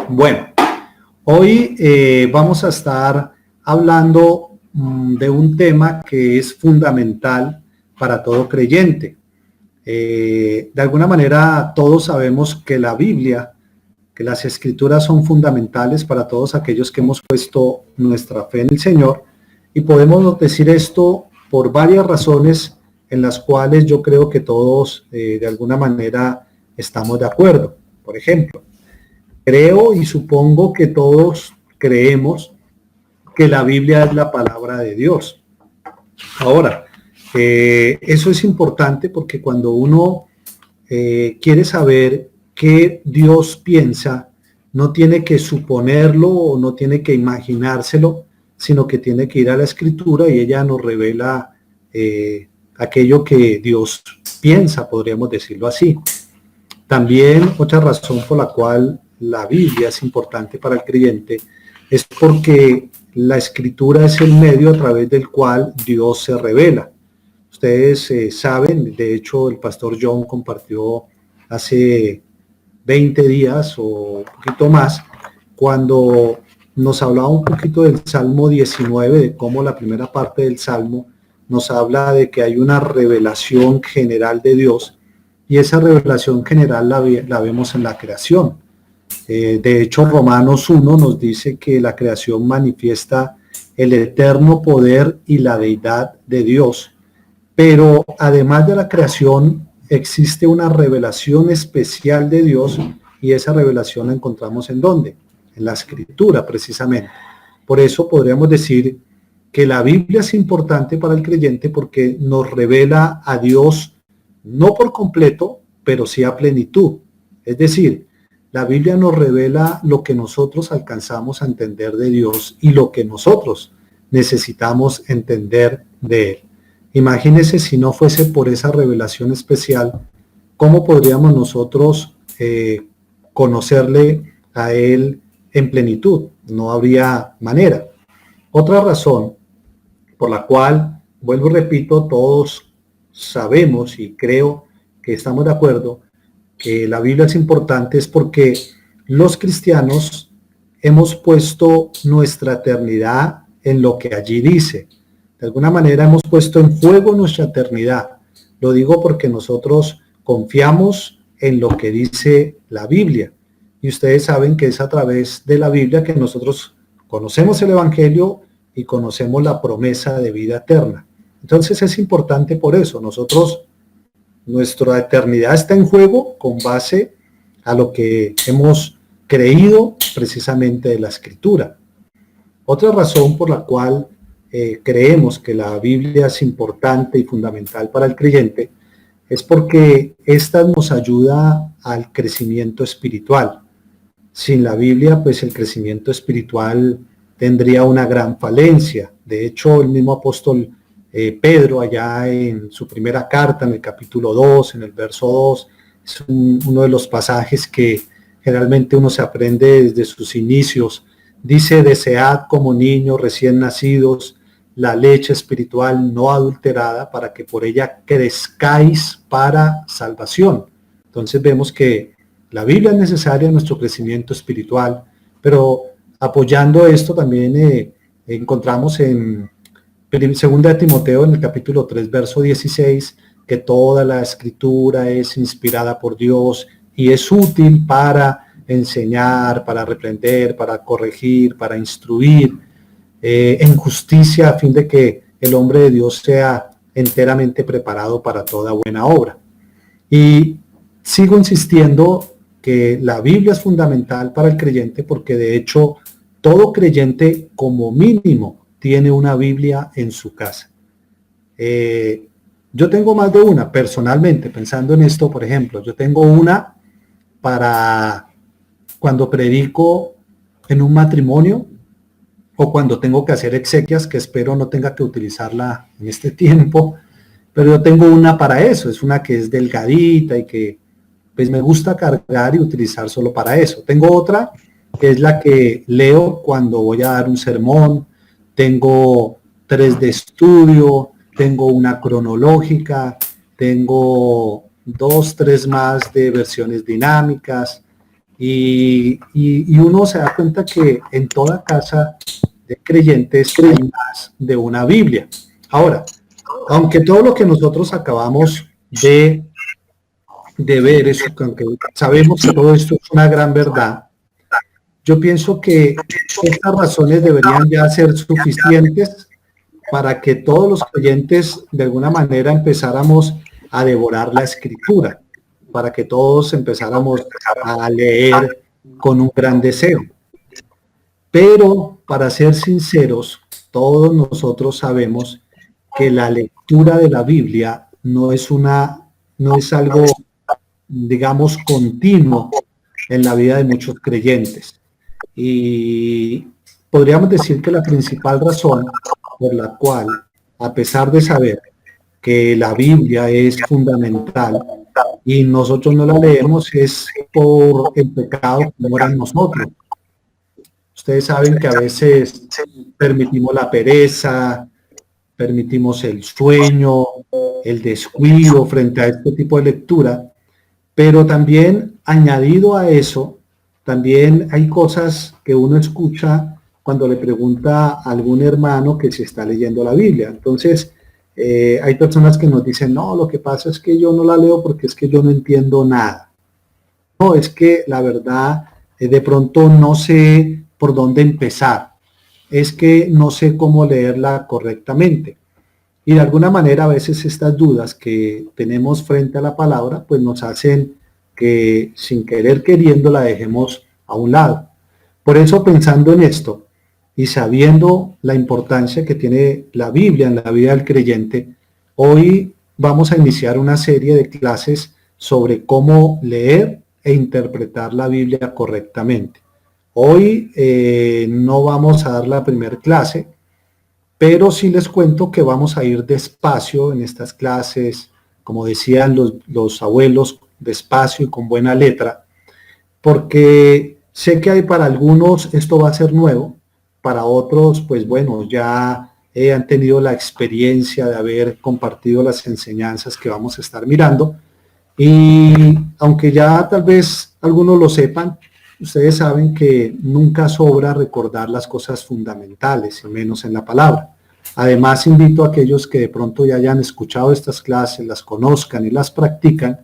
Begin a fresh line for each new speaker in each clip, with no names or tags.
Bueno, hoy vamos a estar hablando de un tema que es fundamental para todo creyente. De alguna manera todos sabemos que la Biblia, que las Escrituras son fundamentales para todos aquellos que hemos puesto nuestra fe en el Señor, y podemos decir esto por varias razones en las cuales yo creo que todos de alguna manera estamos de acuerdo. Por ejemplo, creo y supongo que todos creemos que la Biblia es la palabra de Dios. Ahora, eso es importante porque cuando uno quiere saber qué Dios piensa, no tiene que suponerlo o no tiene que imaginárselo, sino que tiene que ir a la Escritura y ella nos revela aquello que Dios piensa, podríamos decirlo así. También otra razón por la cual la Biblia es importante para el creyente es porque la Escritura es el medio a través del cual Dios se revela. Ustedes saben, de hecho el pastor John compartió hace 20 días o un poquito más, cuando nos hablaba un poquito del Salmo 19, de cómo la primera parte del Salmo nos habla de que hay una revelación general de Dios, y esa revelación general la vemos en la creación. De hecho, Romanos 1 nos dice que la creación manifiesta el eterno poder y la deidad de Dios. Pero además de la creación, existe una revelación especial de Dios, y esa revelación la encontramos ¿en dónde? En la Escritura, precisamente. Por eso podríamos decir que la Biblia es importante para el creyente porque nos revela a Dios no por completo, pero sí a plenitud. Es decir, la Biblia nos revela lo que nosotros alcanzamos a entender de Dios y lo que nosotros necesitamos entender de Él. Imagínense si no fuese por esa revelación especial, ¿cómo podríamos nosotros conocerle a Él en plenitud? No habría manera. Otra razón por la cual, vuelvo y repito, todos sabemos y creo que estamos de acuerdo que la Biblia es importante es porque los cristianos hemos puesto nuestra eternidad en lo que allí dice. De alguna manera hemos puesto en juego nuestra eternidad. Lo digo porque nosotros confiamos en lo que dice la Biblia. Y ustedes saben que es a través de la Biblia que nosotros conocemos el Evangelio y conocemos la promesa de vida eterna. Entonces es importante por eso. Nuestra eternidad está en juego con base a lo que hemos creído precisamente de la Escritura. Otra razón por la cual creemos que la Biblia es importante y fundamental para el creyente es porque esta nos ayuda al crecimiento espiritual. Sin la Biblia, pues el crecimiento espiritual tendría una gran falencia. De hecho, el mismo apóstol Pedro, allá en su primera carta, en el capítulo 2, en el verso 2, es uno de los pasajes que generalmente uno se aprende desde sus inicios. Dice: desead como niños recién nacidos la leche espiritual no adulterada, para que por ella crezcáis para salvación. Entonces vemos que la Biblia es necesaria en nuestro crecimiento espiritual, pero apoyando esto también encontramos en 2 de Timoteo, en el capítulo 3, verso 16, que toda la Escritura es inspirada por Dios y es útil para enseñar, para reprender, para corregir, para instruir en justicia, a fin de que el hombre de Dios sea enteramente preparado para toda buena obra. Y sigo insistiendo que la Biblia es fundamental para el creyente porque de hecho todo creyente como mínimo tiene una Biblia en su casa. Yo tengo más de una, personalmente, pensando en esto, por ejemplo, yo tengo una para cuando predico en un matrimonio o cuando tengo que hacer exequias, que espero no tenga que utilizarla en este tiempo, pero yo tengo una para eso, es una que es delgadita y que pues me gusta cargar y utilizar solo para eso. Tengo otra que es la que leo cuando voy a dar un sermón. Tengo 3 de estudio, tengo una cronológica, tengo 2, 3 más de versiones dinámicas, y uno se da cuenta que en toda casa de creyentes hay más de una Biblia. Ahora, aunque todo lo que nosotros acabamos de ver, eso, aunque sabemos que todo esto es una gran verdad, yo pienso que estas razones deberían ya ser suficientes para que todos los creyentes de alguna manera empezáramos a devorar la escritura, para que todos empezáramos a leer con un gran deseo. Pero para ser sinceros, todos nosotros sabemos que la lectura de la Biblia no es algo, digamos, continuo en la vida de muchos creyentes. Y podríamos decir que la principal razón por la cual, a pesar de saber que la Biblia es fundamental y nosotros no la leemos, es por el pecado que mora en nosotros. Ustedes saben que a veces permitimos la pereza, permitimos el sueño, el descuido frente a este tipo de lectura, pero también añadido a eso, también hay cosas que uno escucha cuando le pregunta a algún hermano que se está leyendo la Biblia. Entonces, hay personas que nos dicen, no, lo que pasa es que yo no la leo porque es que yo no entiendo nada. No, es que la verdad, de pronto no sé por dónde empezar. Es que no sé cómo leerla correctamente. Y de alguna manera a veces estas dudas que tenemos frente a la palabra, pues nos hacen que sin querer queriendo la dejemos a un lado. Por eso, pensando en esto y sabiendo la importancia que tiene la Biblia en la vida del creyente, hoy vamos a iniciar una serie de clases sobre cómo leer e interpretar la Biblia correctamente. Hoy no vamos a dar la primera clase, pero sí les cuento que vamos a ir despacio en estas clases, como decían los abuelos, despacio y con buena letra, porque sé que hay para algunos esto va a ser nuevo, para otros, pues bueno, ya han tenido la experiencia de haber compartido las enseñanzas que vamos a estar mirando, y aunque ya tal vez algunos lo sepan, ustedes saben que nunca sobra recordar las cosas fundamentales, y menos en la palabra. Además, invito a aquellos que de pronto ya hayan escuchado estas clases, las conozcan y las practican,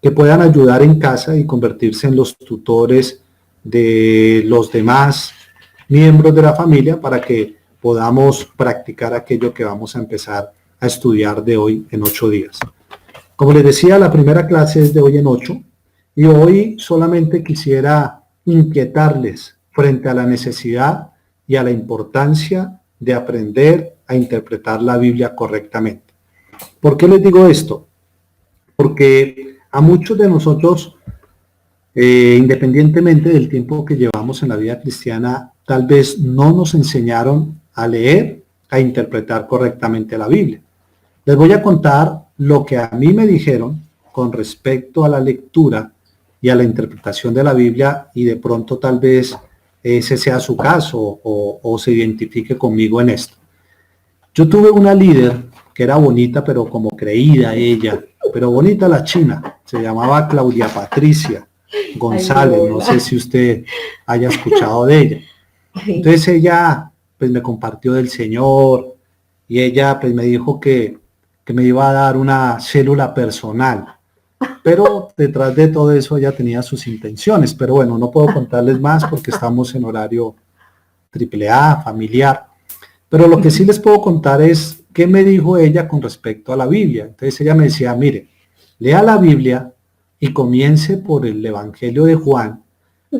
que puedan ayudar en casa y convertirse en los tutores de los demás miembros de la familia para que podamos practicar aquello que vamos a empezar a estudiar de hoy en 8 días. Como les decía, la primera clase es de hoy en 8 y hoy solamente quisiera inquietarles frente a la necesidad y a la importancia de aprender a interpretar la Biblia correctamente. ¿Por qué les digo esto? Porque a muchos de nosotros, independientemente del tiempo que llevamos en la vida cristiana, tal vez no nos enseñaron a leer, a interpretar correctamente la Biblia. Les voy a contar lo que a mí me dijeron con respecto a la lectura y a la interpretación de la Biblia, y de pronto tal vez ese sea su caso o se identifique conmigo en esto. Yo tuve una líder que era bonita, pero como creída ella, pero bonita la china, se llamaba Claudia Patricia González, no sé si usted haya escuchado de ella. Entonces ella pues me compartió del Señor y ella pues me dijo que me iba a dar una célula personal, pero detrás de todo eso ella tenía sus intenciones, pero bueno, no puedo contarles más porque estamos en horario AAA, familiar, pero lo que sí les puedo contar es qué me dijo ella con respecto a la Biblia. Entonces ella me decía, mire, lea la Biblia y comience por el Evangelio de Juan,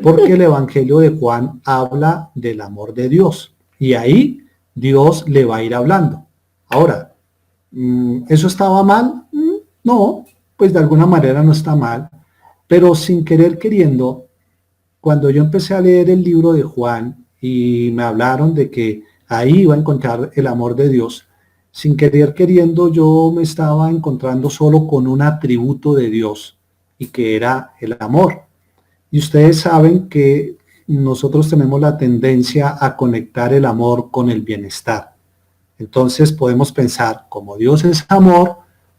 porque el Evangelio de Juan habla del amor de Dios y ahí Dios le va a ir hablando. Ahora, ¿eso estaba mal? No, pues de alguna manera no está mal, pero sin querer queriendo, cuando yo empecé a leer el libro de Juan y me hablaron de que ahí iba a encontrar el amor de Dios, sin querer queriendo yo me estaba encontrando solo con un atributo de Dios y que era el amor. Y ustedes saben que nosotros tenemos la tendencia a conectar el amor con el bienestar. Entonces podemos pensar, como Dios es amor,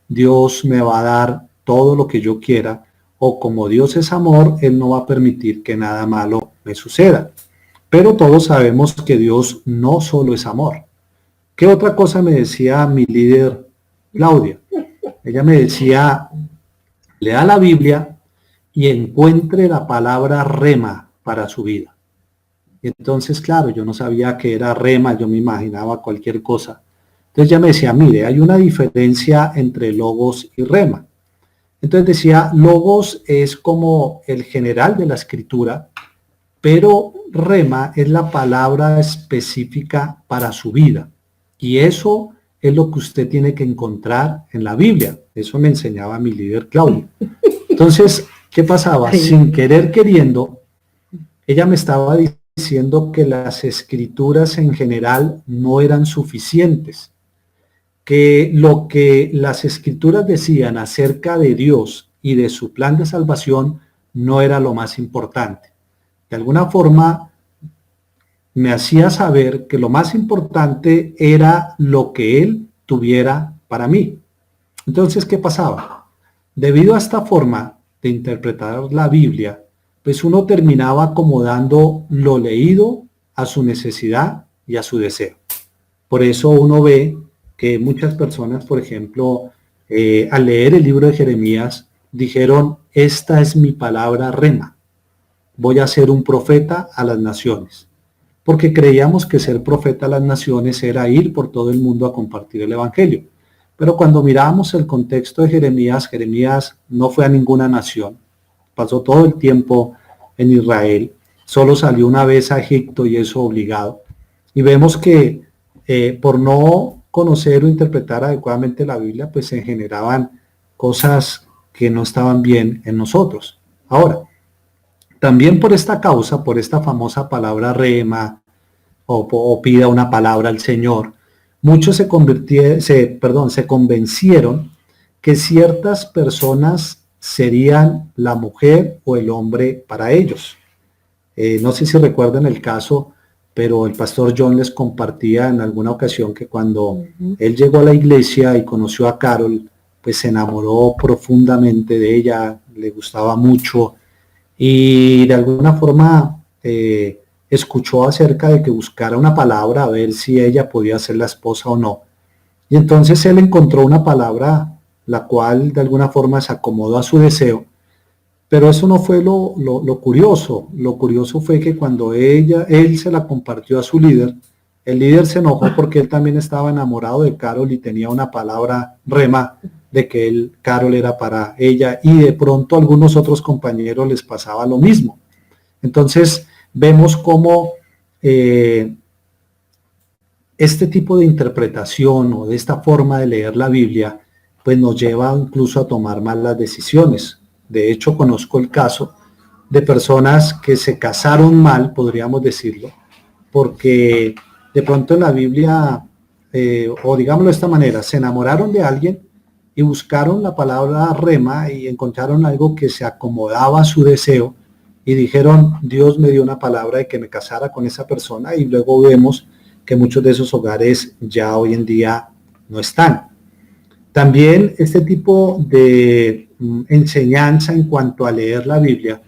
Dios me va a dar todo lo que yo quiera, o como Dios es amor, Él no va a permitir que nada malo me suceda. Pero todos sabemos que Dios no solo es amor. ¿Qué otra cosa me decía mi líder Claudia? Ella me decía, lea la Biblia y encuentre la palabra rema para su vida. Y entonces, claro, yo no sabía qué era rema, yo me imaginaba cualquier cosa. Entonces ella me decía, mire, hay una diferencia entre logos y rema. Entonces decía, logos es como el general de la escritura, pero rema es la palabra específica para su vida. Y eso es lo que usted tiene que encontrar en la Biblia. Eso me enseñaba mi líder Claudio. Entonces, ¿qué pasaba? Sin querer queriendo, ella me estaba diciendo que las escrituras en general no eran suficientes, que lo que las escrituras decían acerca de Dios y de su plan de salvación no era lo más importante. De alguna forma me hacía saber que lo más importante era lo que Él tuviera para mí. Entonces, ¿qué pasaba? Debido a esta forma de interpretar la Biblia, pues uno terminaba acomodando lo leído a su necesidad y a su deseo. Por eso uno ve que muchas personas, por ejemplo, al leer el libro de Jeremías, dijeron, esta es mi palabra rema, voy a ser un profeta a las naciones. Porque creíamos que ser profeta a las naciones era ir por todo el mundo a compartir el evangelio. Pero cuando mirábamos el contexto de Jeremías, Jeremías no fue a ninguna nación, pasó todo el tiempo en Israel, solo salió una vez a Egipto y eso obligado. Y vemos que por no conocer o interpretar adecuadamente la Biblia, pues se generaban cosas que no estaban bien en nosotros. Ahora, también por esta causa, por esta famosa palabra rema, o pida una palabra al Señor, muchos se convencieron que ciertas personas serían la mujer o el hombre para ellos. No sé si recuerdan el caso, pero el pastor John les compartía en alguna ocasión que cuando él llegó a la iglesia y conoció a Carol, pues se enamoró profundamente de ella, le gustaba mucho y de alguna forma escuchó acerca de que buscara una palabra a ver si ella podía ser la esposa o no. Y entonces él encontró una palabra la cual de alguna forma se acomodó a su deseo, pero eso no fue lo curioso. Lo curioso fue que cuando él se la compartió a su líder, el líder se enojó porque él también estaba enamorado de Carol y tenía una palabra rema de que Carol era para ella y de pronto a algunos otros compañeros les pasaba lo mismo. Entonces vemos cómo este tipo de interpretación o de esta forma de leer la Biblia pues nos lleva incluso a tomar malas decisiones. De hecho, conozco el caso de personas que se casaron mal, podríamos decirlo, porque de pronto en la Biblia, o digámoslo de esta manera, se enamoraron de alguien y buscaron la palabra rema y encontraron algo que se acomodaba a su deseo y dijeron, Dios me dio una palabra de que me casara con esa persona y luego vemos que muchos de esos hogares ya hoy en día no están. También este tipo de enseñanza en cuanto a leer la Biblia,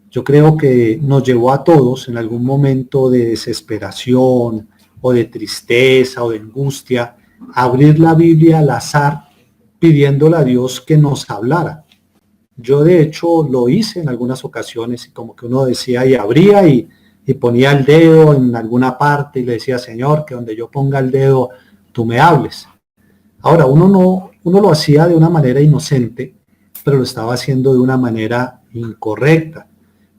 yo creo que nos llevó a todos en algún momento de desesperación o de tristeza o de angustia, a abrir la Biblia al azar pidiéndole a Dios que nos hablara. Yo de hecho lo hice en algunas ocasiones y como que uno decía y abría y ponía el dedo en alguna parte y le decía, Señor, que donde yo ponga el dedo, tú me hables. Ahora, uno lo hacía de una manera inocente, pero lo estaba haciendo de una manera incorrecta.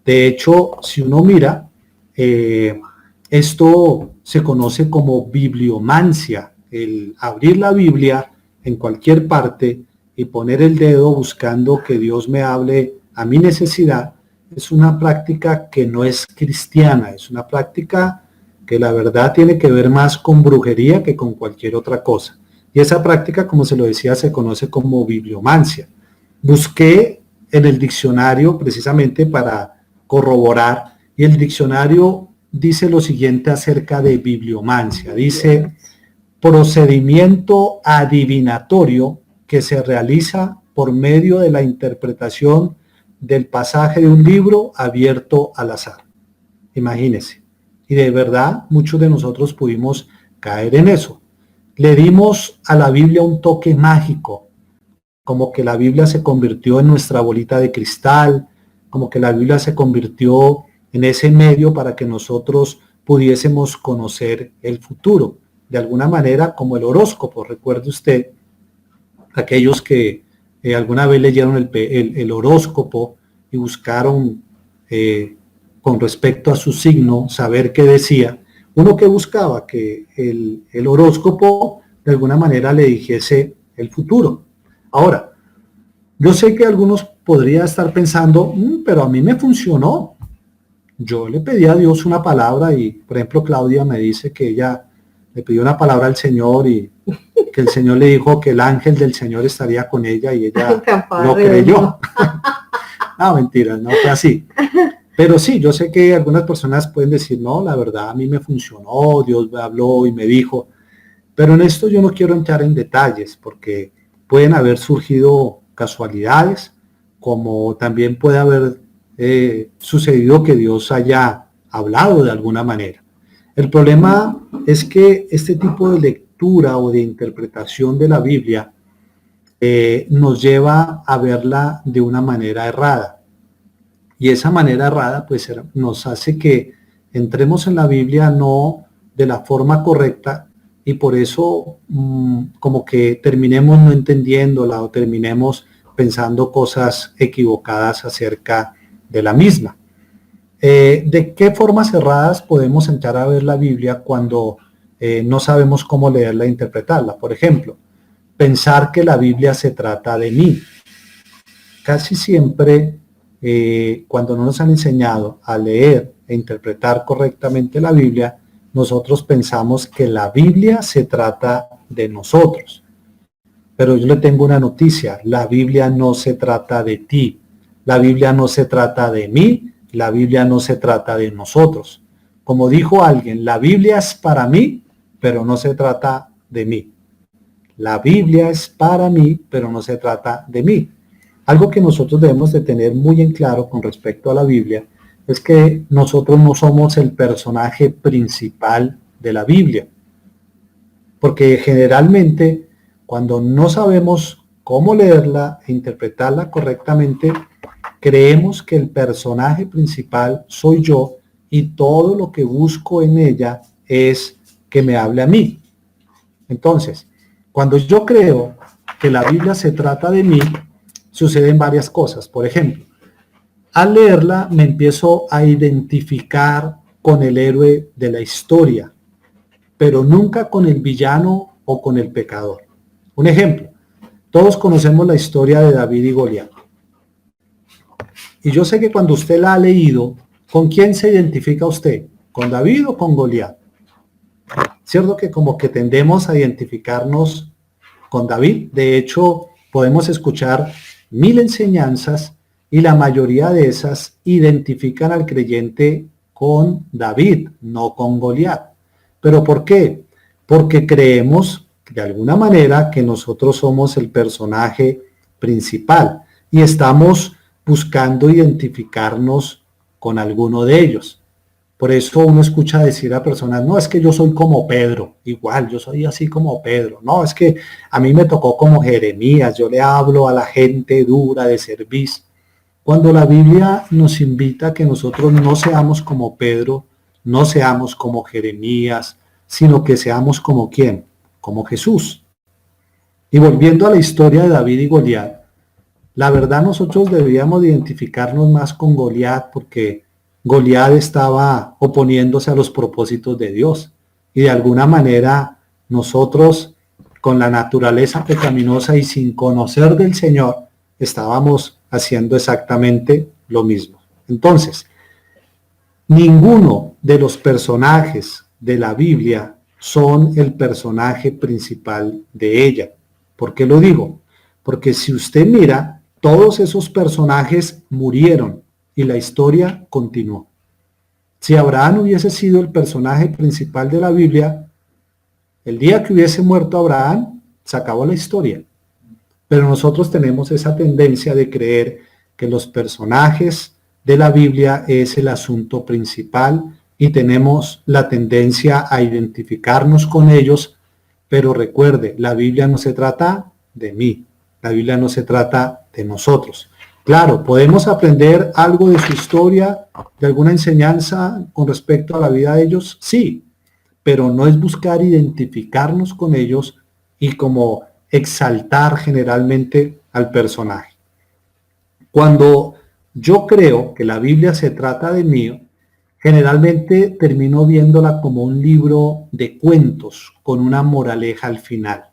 De hecho, si uno mira, esto se conoce como bibliomancia, el abrir la Biblia en cualquier parte y poner el dedo buscando que Dios me hable a mi necesidad, es una práctica que no es cristiana, es una práctica que la verdad tiene que ver más con brujería que con cualquier otra cosa. Y esa práctica, como se lo decía, se conoce como bibliomancia. Busqué en el diccionario precisamente para corroborar, y el diccionario dice lo siguiente acerca de bibliomancia. Dice, procedimiento adivinatorio que se realiza por medio de la interpretación del pasaje de un libro abierto al azar. Imagínense. Y de verdad, muchos de nosotros pudimos caer en eso. Le dimos a la Biblia un toque mágico, como que la Biblia se convirtió en nuestra bolita de cristal, como que la Biblia se convirtió en ese medio para que nosotros pudiésemos conocer el futuro. De alguna manera, como el horóscopo. Recuerde usted, aquellos que alguna vez leyeron el horóscopo y buscaron con respecto a su signo, saber qué decía. Uno que buscaba que el horóscopo de alguna manera le dijese el futuro. Ahora, yo sé que algunos podrían estar pensando, pero a mí me funcionó. Yo le pedí a Dios una palabra y, por ejemplo, Claudia me dice que ella le pidió una palabra al Señor y que el Señor le dijo que el ángel del Señor estaría con ella y ella lo creyó. No, mentira, no fue así. Pero sí, yo sé que algunas personas pueden decir, no, la verdad a mí me funcionó, Dios me habló y me dijo. Pero en esto yo no quiero entrar en detalles porque pueden haber surgido casualidades, como también puede haber sucedido que Dios haya hablado de alguna manera. El problema es que este tipo de lectura o de interpretación de la Biblia nos lleva a verla de una manera errada. Y esa manera errada pues nos hace que entremos en la Biblia no de la forma correcta y por eso como que terminemos no entendiéndola o terminemos pensando cosas equivocadas acerca de la misma. ¿De qué formas erradas podemos entrar a ver la Biblia cuando no sabemos cómo leerla e interpretarla? Por ejemplo, pensar que la Biblia se trata de mí. Casi siempre, cuando no nos han enseñado a leer e interpretar correctamente la Biblia, nosotros pensamos que la Biblia se trata de nosotros. Pero yo le tengo una noticia, la Biblia no se trata de ti, la Biblia no se trata de mí, la Biblia no se trata de nosotros. Como dijo alguien, la Biblia es para mí, pero no se trata de mí. La Biblia es para mí, pero no se trata de mí. Algo que nosotros debemos de tener muy en claro con respecto a la Biblia es que nosotros no somos el personaje principal de la Biblia. Porque generalmente cuando no sabemos cómo leerla e interpretarla correctamente, creemos que el personaje principal soy yo y todo lo que busco en ella es que me hable a mí. Entonces, cuando yo creo que la Biblia se trata de mí, suceden varias cosas. Por ejemplo, al leerla me empiezo a identificar con el héroe de la historia, pero nunca con el villano o con el pecador. Un ejemplo, todos conocemos la historia de David y Goliat. Y yo sé que cuando usted la ha leído, ¿con quién se identifica usted? ¿Con David o con Goliat? Cierto que como que tendemos a identificarnos con David. De hecho, podemos escuchar 1000 enseñanzas y la mayoría de esas identifican al creyente con David, no con Goliat. ¿Pero por qué? Porque creemos de alguna manera que nosotros somos el personaje principal y estamos buscando identificarnos con alguno de ellos. Por eso uno escucha decir a personas, no, es que yo soy como Pedro, igual, yo soy así como Pedro, no, es que a mí me tocó como Jeremías, yo le hablo a la gente dura de servicio. Cuando la Biblia nos invita a que nosotros no seamos como Pedro, no seamos como Jeremías, sino que seamos como ¿quién? Como Jesús. Y volviendo a la historia de David y Goliat, la verdad nosotros deberíamos identificarnos más con Goliat porque Goliat estaba oponiéndose a los propósitos de Dios. Y de alguna manera nosotros, con la naturaleza pecaminosa y sin conocer del Señor, estábamos haciendo exactamente lo mismo. Entonces, ninguno de los personajes de la Biblia son el personaje principal de ella. ¿Por qué lo digo? Porque si usted mira, todos esos personajes murieron y la historia continuó. Si Abraham hubiese sido el personaje principal de la Biblia, el día que hubiese muerto Abraham, se acabó la historia. Pero nosotros tenemos esa tendencia de creer que los personajes de la Biblia es el asunto principal y tenemos la tendencia a identificarnos con ellos, pero recuerde, la Biblia no se trata de mí, la Biblia no se trata de nosotros. Claro, podemos aprender algo de su historia, de alguna enseñanza con respecto a la vida de ellos, sí, pero no es buscar identificarnos con ellos y como exaltar generalmente al personaje. Cuando yo creo que la Biblia se trata de mí, generalmente termino viéndola como un libro de cuentos con una moraleja al final.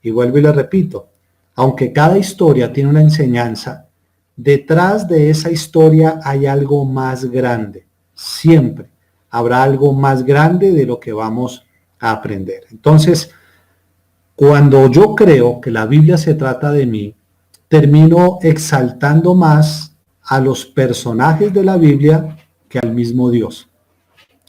Y vuelvo y le repito, aunque cada historia tiene una enseñanza, detrás de esa historia hay algo más grande. Siempre habrá algo más grande de lo que vamos a aprender. Entonces, cuando yo creo que la Biblia se trata de mí, termino exaltando más a los personajes de la Biblia que al mismo Dios.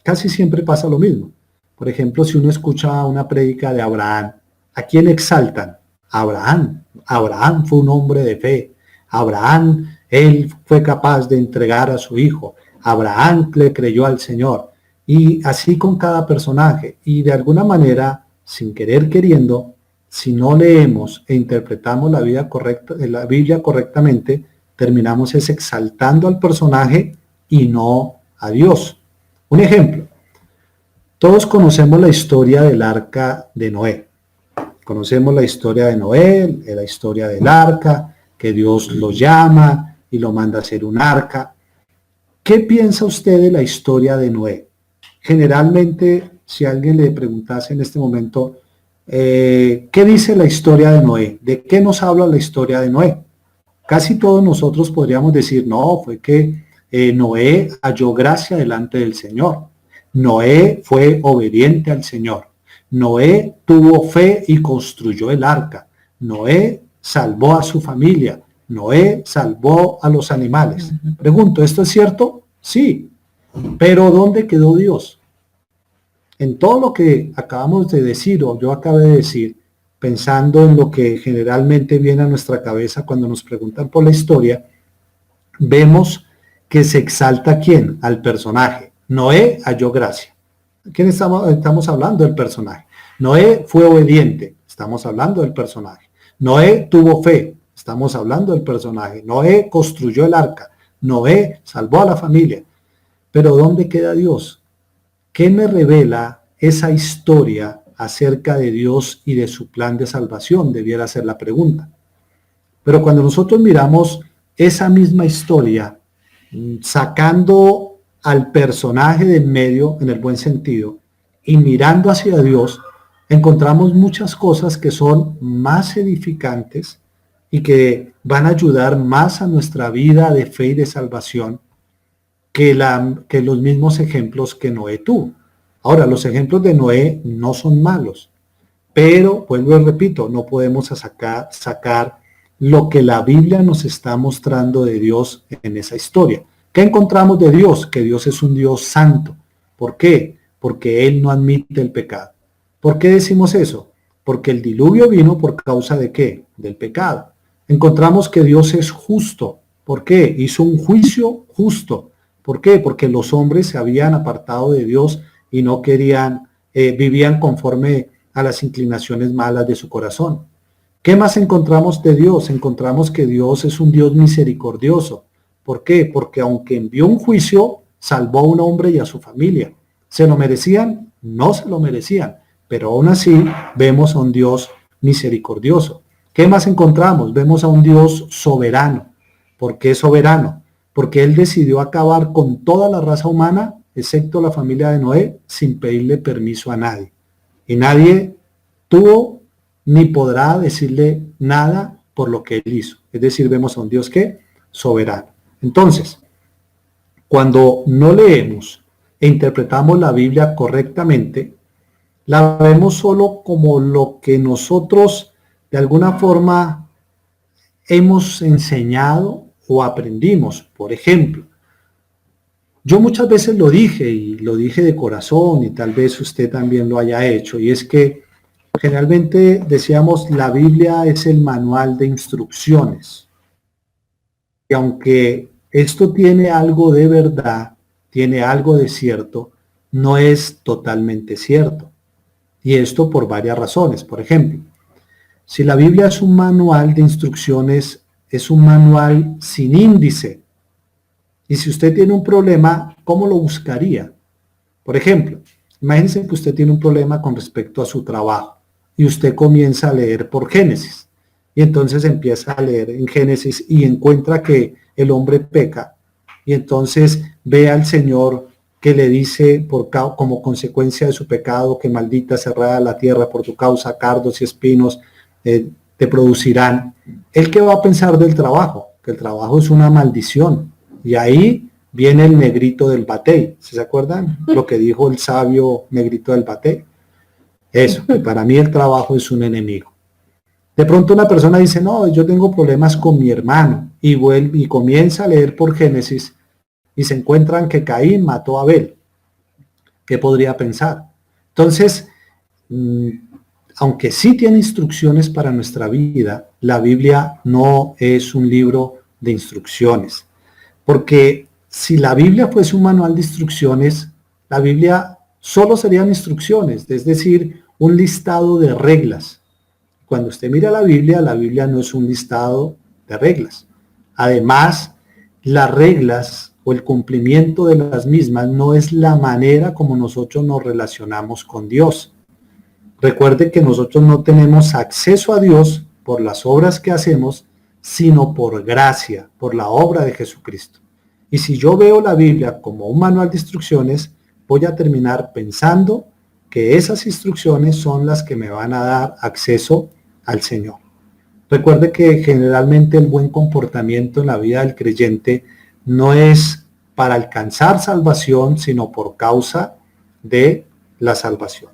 Casi siempre pasa lo mismo. Por ejemplo, si uno escucha una prédica de Abraham, ¿a quién exaltan? Abraham. Abraham fue un hombre de fe. Abraham, él fue capaz de entregar a su hijo. Abraham le creyó al Señor. Y así con cada personaje. Y de alguna manera, sin querer queriendo, si no leemos e interpretamos la Biblia correctamente, terminamos exaltando al personaje y no a Dios. Un ejemplo. Todos conocemos la historia del arca de Noé. Conocemos la historia de Noé, la historia del arca, que Dios lo llama y lo manda a hacer un arca. ¿Qué piensa usted de la historia de Noé? Generalmente, si alguien le preguntase en este momento, ¿qué dice la historia de Noé? ¿De qué nos habla la historia de Noé? Casi todos nosotros podríamos decir, no, fue que Noé halló gracia delante del Señor. Noé fue obediente al Señor. Noé tuvo fe y construyó el arca. Noé salvó a su familia. Noé salvó a los animales. Pregunto, ¿esto es cierto? Sí. Pero ¿dónde quedó Dios? En todo lo que acabamos de decir o yo acabé de decir, pensando en lo que generalmente viene a nuestra cabeza cuando nos preguntan por la historia, vemos que se exalta ¿a quién? Al personaje. Noé halló gracia. ¿Quién estamos hablando? Del personaje. Noé fue obediente. Estamos hablando del personaje. Noé tuvo fe. Estamos hablando del personaje. Noé construyó el arca. Noé salvó a la familia. Pero ¿dónde queda Dios? ¿Qué me revela esa historia acerca de Dios y de su plan de salvación? Debiera ser la pregunta. Pero cuando nosotros miramos esa misma historia, sacando al personaje de en medio, en el buen sentido, y mirando hacia Dios, encontramos muchas cosas que son más edificantes y que van a ayudar más a nuestra vida de fe y de salvación que los mismos ejemplos que Noé tuvo. Ahora, los ejemplos de Noé no son malos, pero, vuelvo y repito, no podemos sacar lo que la Biblia nos está mostrando de Dios en esa historia. ¿Qué encontramos de Dios? Que Dios es un Dios santo. ¿Por qué? Porque Él no admite el pecado. ¿Por qué decimos eso? Porque el diluvio vino por causa de ¿qué? Del pecado. Encontramos que Dios es justo. ¿Por qué? Hizo un juicio justo. ¿Por qué? Porque los hombres se habían apartado de Dios y no querían, vivían conforme a las inclinaciones malas de su corazón. ¿Qué más encontramos de Dios? Encontramos que Dios es un Dios misericordioso. ¿Por qué? Porque aunque envió un juicio, salvó a un hombre y a su familia. ¿Se lo merecían? No se lo merecían, pero aún así vemos a un Dios misericordioso. ¿Qué más encontramos? Vemos a un Dios soberano. ¿Por qué soberano? Porque Él decidió acabar con toda la raza humana, excepto la familia de Noé, sin pedirle permiso a nadie. Y nadie tuvo ni podrá decirle nada por lo que Él hizo. Es decir, vemos a un Dios que soberano. Entonces, cuando no leemos e interpretamos la Biblia correctamente, la vemos solo como lo que nosotros de alguna forma hemos enseñado o aprendimos. Por ejemplo, yo muchas veces lo dije y lo dije de corazón y tal vez usted también lo haya hecho, y es que generalmente decíamos la Biblia es el manual de instrucciones. aunque esto tiene algo de verdad, tiene algo de cierto, no es totalmente cierto. Y esto por varias razones. Por ejemplo, si la Biblia es un manual de instrucciones, es un manual sin índice. Y si usted tiene un problema, ¿cómo lo buscaría? Por ejemplo, imagínese que usted tiene un problema con respecto a su trabajo y usted comienza a leer por Génesis. Y entonces empieza a leer en Génesis y encuentra que el hombre peca. Y entonces ve al Señor que le dice como consecuencia de su pecado que maldita cerrada la tierra por tu causa, cardos y espinos te producirán. ¿Él qué va a pensar del trabajo? Que el trabajo es una maldición. Y ahí viene el negrito del batey. ¿Se acuerdan lo que dijo el sabio negrito del batey? Eso, que para mí el trabajo es un enemigo. De pronto una persona dice, no, yo tengo problemas con mi hermano, y vuelve y comienza a leer por Génesis y se encuentran que Caín mató a Abel. ¿Qué podría pensar? Entonces, aunque sí tiene instrucciones para nuestra vida, la Biblia no es un libro de instrucciones. Porque si la Biblia fuese un manual de instrucciones, la Biblia solo serían instrucciones, es decir, un listado de reglas. Cuando usted mira la Biblia no es un listado de reglas. Además, las reglas o el cumplimiento de las mismas no es la manera como nosotros nos relacionamos con Dios. Recuerde que nosotros no tenemos acceso a Dios por las obras que hacemos, sino por gracia, por la obra de Jesucristo. Y si yo veo la Biblia como un manual de instrucciones, voy a terminar pensando que esas instrucciones son las que me van a dar acceso al Señor. Recuerde que generalmente el buen comportamiento en la vida del creyente no es para alcanzar salvación, sino por causa de la salvación.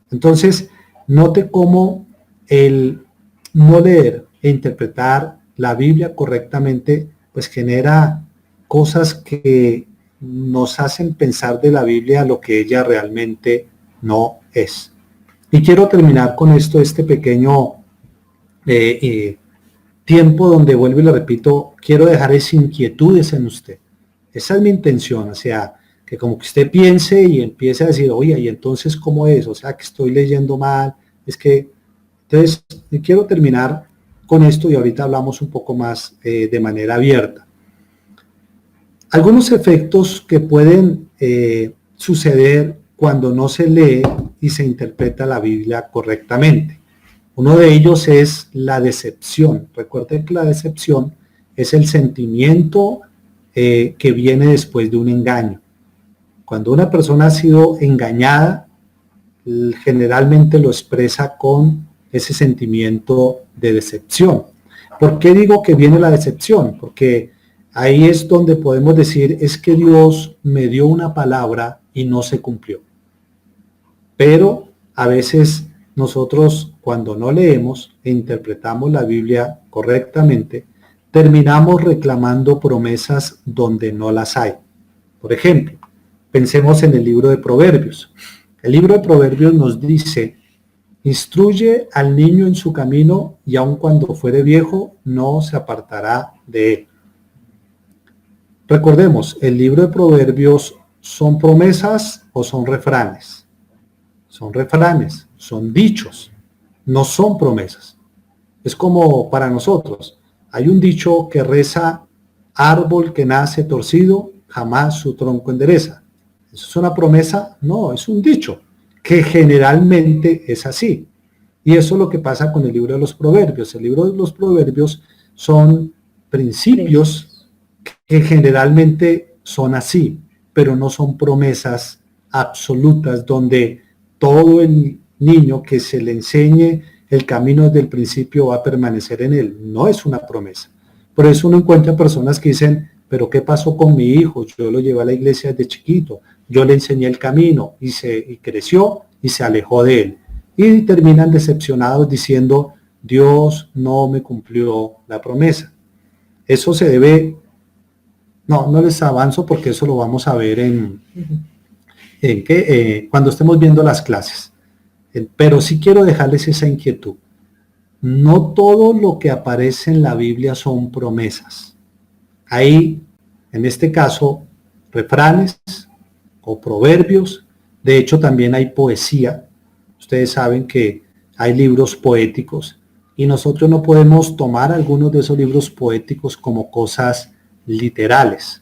Entonces, note cómo el no leer e interpretar la Biblia correctamente, pues genera cosas que nos hacen pensar de la Biblia lo que ella realmente no es. Y quiero terminar con esto, este pequeño tiempo donde vuelvo y le repito, quiero dejar esas inquietudes en usted. Esa es mi intención, o sea, que como que usted piense y empiece a decir, oye, ¿y entonces cómo es? O sea, que estoy leyendo mal, es que... Entonces, quiero terminar con esto y ahorita hablamos un poco más de manera abierta. Algunos efectos que pueden suceder cuando no se lee y se interpreta la Biblia correctamente. Uno de ellos es la decepción. Recuerden que la decepción es el sentimiento que viene después de un engaño. Cuando una persona ha sido engañada, generalmente lo expresa con ese sentimiento de decepción. ¿Por qué digo que viene la decepción? Porque ahí es donde podemos decir, es que Dios me dio una palabra y no se cumplió. Pero a veces nosotros, cuando no leemos e interpretamos la Biblia correctamente, terminamos reclamando promesas donde no las hay. Por ejemplo, pensemos en el libro de Proverbios. El libro de Proverbios nos dice, instruye al niño en su camino y aun cuando fuere viejo no se apartará de él. Recordemos, el libro de Proverbios ¿son promesas o son refranes? Son refranes, son dichos, no son promesas. Es como para nosotros. Hay un dicho que reza, árbol que nace torcido, jamás su tronco endereza. ¿Eso es una promesa? No, es un dicho, que generalmente es así. Y eso es lo que pasa con el libro de los Proverbios. El libro de los Proverbios son principios que generalmente son así, pero no son promesas absolutas donde todo el niño que se le enseñe el camino desde el principio va a permanecer en él. No es una promesa. Por eso uno encuentra personas que dicen, pero ¿qué pasó con mi hijo? Yo lo llevé a la iglesia desde chiquito, yo le enseñé el camino y creció y se alejó de él. Y terminan decepcionados diciendo, Dios no me cumplió la promesa. Eso se debe, no les avanzo porque eso lo vamos a ver cuando estemos viendo las clases. Pero sí quiero dejarles esa inquietud. No todo lo que aparece en la Biblia son promesas. Hay, en este caso, refranes o proverbios. De hecho, también hay poesía. Ustedes saben que hay libros poéticos y nosotros no podemos tomar algunos de esos libros poéticos como cosas literales.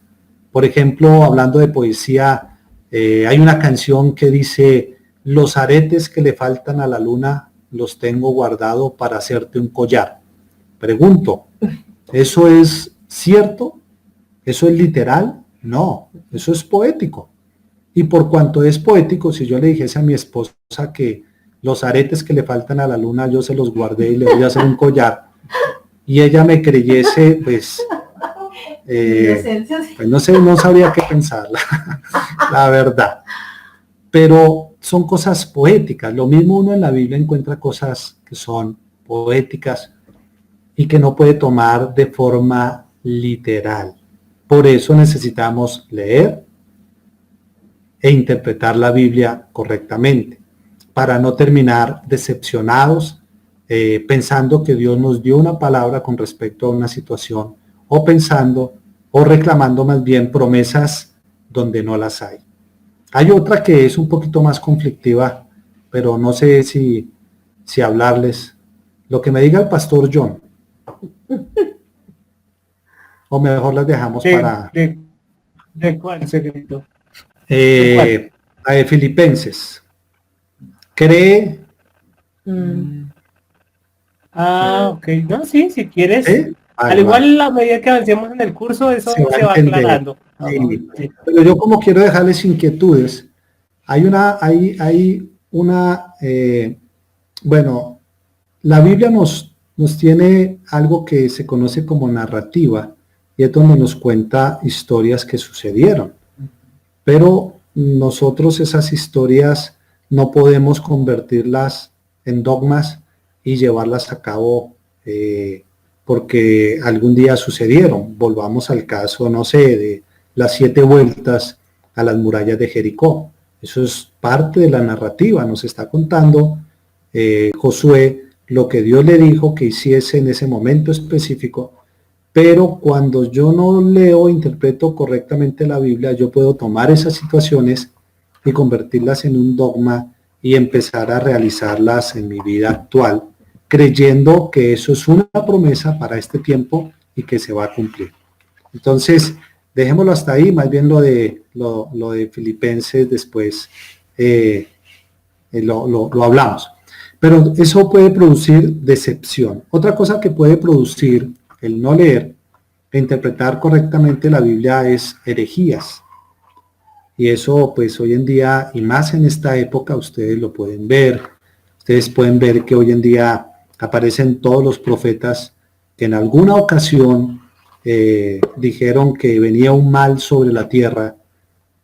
Por ejemplo, hablando de poesía, hay una canción que dice: los aretes que le faltan a la luna los tengo guardado para hacerte un collar. Pregunto, ¿eso es cierto? ¿Eso es literal? No, eso es poético. Y por cuanto es poético, si yo le dijese a mi esposa que los aretes que le faltan a la luna yo se los guardé y le voy a hacer un collar, y ella me creyese, pues no sé, no sabría qué pensar, la verdad. Pero son cosas poéticas. Lo mismo uno en la Biblia encuentra cosas que son poéticas y que no puede tomar de forma literal. Por eso necesitamos leer e interpretar la Biblia correctamente, para no terminar decepcionados, pensando que Dios nos dio una palabra con respecto a una situación, o pensando o reclamando más bien promesas donde no las hay. Hay otra que es un poquito más conflictiva, pero no sé si hablarles. Lo que me diga el pastor John. O mejor las dejamos para...
¿De cuál secreto?
La de Filipenses. Cree...
Ok. No, sí, si quieres.
¿Eh?
Al igual, a medida que avancemos en el curso, eso se va aclarando.
Sí. Pero yo, como quiero dejarles inquietudes, hay una, bueno, la Biblia nos tiene algo que se conoce como narrativa, y es donde nos cuenta historias que sucedieron. Pero nosotros esas historias no podemos convertirlas en dogmas y llevarlas a cabo porque algún día sucedieron. Volvamos al caso, no sé, de las 7 vueltas a las murallas de Jericó. Eso es parte de la narrativa, nos está contando Josué lo que Dios le dijo que hiciese en ese momento específico. Pero cuando yo no leo o interpreto correctamente la Biblia, yo puedo tomar esas situaciones y convertirlas en un dogma y empezar a realizarlas en mi vida actual, creyendo que eso es una promesa para este tiempo y que se va a cumplir. Entonces, dejémoslo hasta ahí, más bien lo de Filipenses después lo hablamos. Pero eso puede producir decepción. Otra cosa que puede producir el no leer e interpretar correctamente la Biblia es herejías. Y eso, pues hoy en día, y más en esta época, ustedes lo pueden ver. Ustedes pueden ver que hoy en día aparecen todos los profetas que en alguna ocasión dijeron que venía un mal sobre la tierra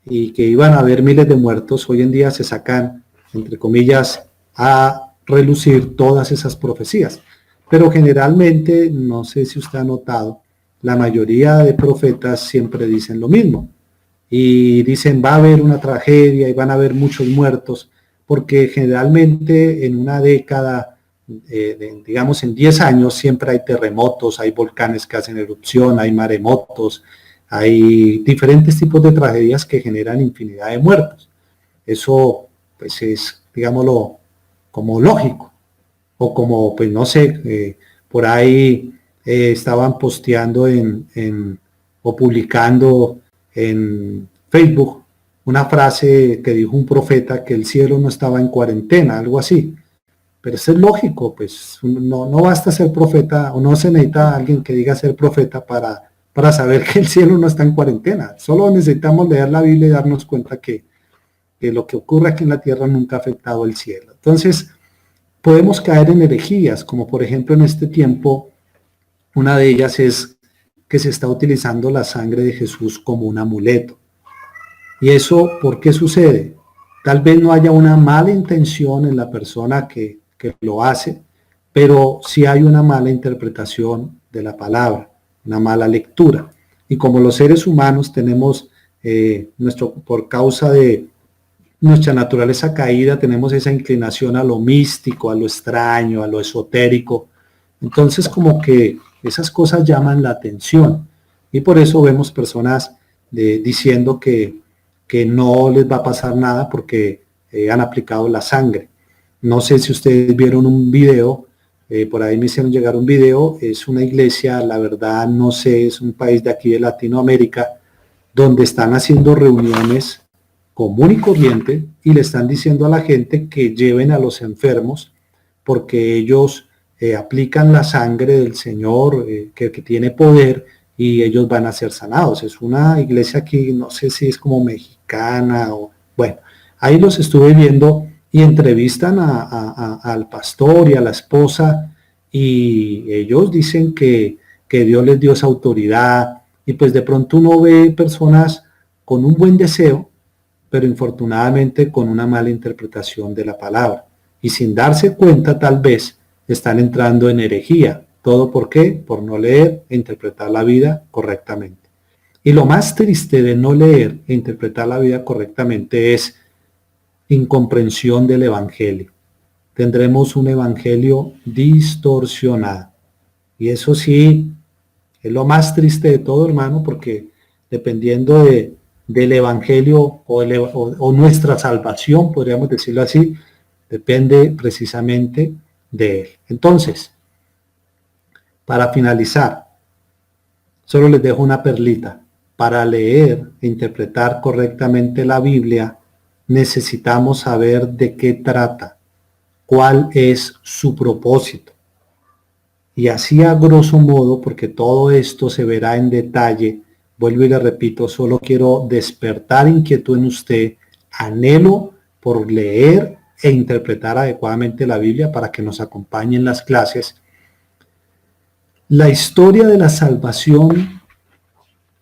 y que iban a haber miles de muertos. Hoy en día se sacan, entre comillas, a relucir todas esas profecías. Pero generalmente, no sé si usted ha notado, la mayoría de profetas siempre dicen lo mismo. Y dicen, va a haber una tragedia y van a haber muchos muertos, porque generalmente en una década, digamos en 10 años, siempre hay terremotos, hay volcanes que hacen erupción, hay maremotos, hay diferentes tipos de tragedias que generan infinidad de muertos. Eso, pues es, digámoslo, como lógico. O como, pues no sé, por ahí estaban posteando o publicando en Facebook una frase que dijo un profeta, que el cielo no estaba en cuarentena, algo así. Pero eso es lógico, pues no basta ser profeta, o no se necesita alguien que diga ser profeta para saber que el cielo no está en cuarentena. Solo necesitamos leer la Biblia y darnos cuenta que lo que ocurre aquí en la tierra nunca ha afectado el cielo. Entonces, podemos caer en herejías, como por ejemplo en este tiempo, una de ellas es que se está utilizando la sangre de Jesús como un amuleto. ¿Y eso por qué sucede? Tal vez no haya una mala intención en la persona que lo hace, pero sí hay una mala interpretación de la palabra, una mala lectura. Y como los seres humanos tenemos, por causa de nuestra naturaleza caída, tenemos esa inclinación a lo místico, a lo extraño, a lo esotérico. Entonces, como que esas cosas llaman la atención. Y por eso vemos personas diciendo que no les va a pasar nada porque han aplicado la sangre. No sé si ustedes vieron un video, por ahí me hicieron llegar un video, es una iglesia, la verdad no sé, es un país de aquí de Latinoamérica, donde están haciendo reuniones común y corriente y le están diciendo a la gente que lleven a los enfermos porque ellos aplican la sangre del Señor que tiene poder y ellos van a ser sanados. Es una iglesia aquí, no sé si es como mexicana o bueno, ahí los estuve viendo y entrevistan al pastor y a la esposa y ellos dicen que Dios les dio esa autoridad y pues de pronto uno ve personas con un buen deseo, pero infortunadamente con una mala interpretación de la palabra. Y sin darse cuenta, tal vez, están entrando en herejía. ¿Todo por qué? Por no leer e interpretar la vida correctamente. Y lo más triste de no leer e interpretar la vida correctamente es incomprensión del Evangelio. Tendremos un Evangelio distorsionado. Y eso sí, es lo más triste de todo, hermano, porque dependiendo del Evangelio o nuestra salvación, podríamos decirlo así, depende precisamente de él. Entonces, para finalizar, solo les dejo una perlita. Para leer e interpretar correctamente la Biblia, necesitamos saber de qué trata, cuál es su propósito. Y así a grosso modo, porque todo esto se verá en detalle, vuelvo y le repito, solo quiero despertar inquietud en usted, anhelo por leer e interpretar adecuadamente la Biblia para que nos acompañe en las clases. La historia de la salvación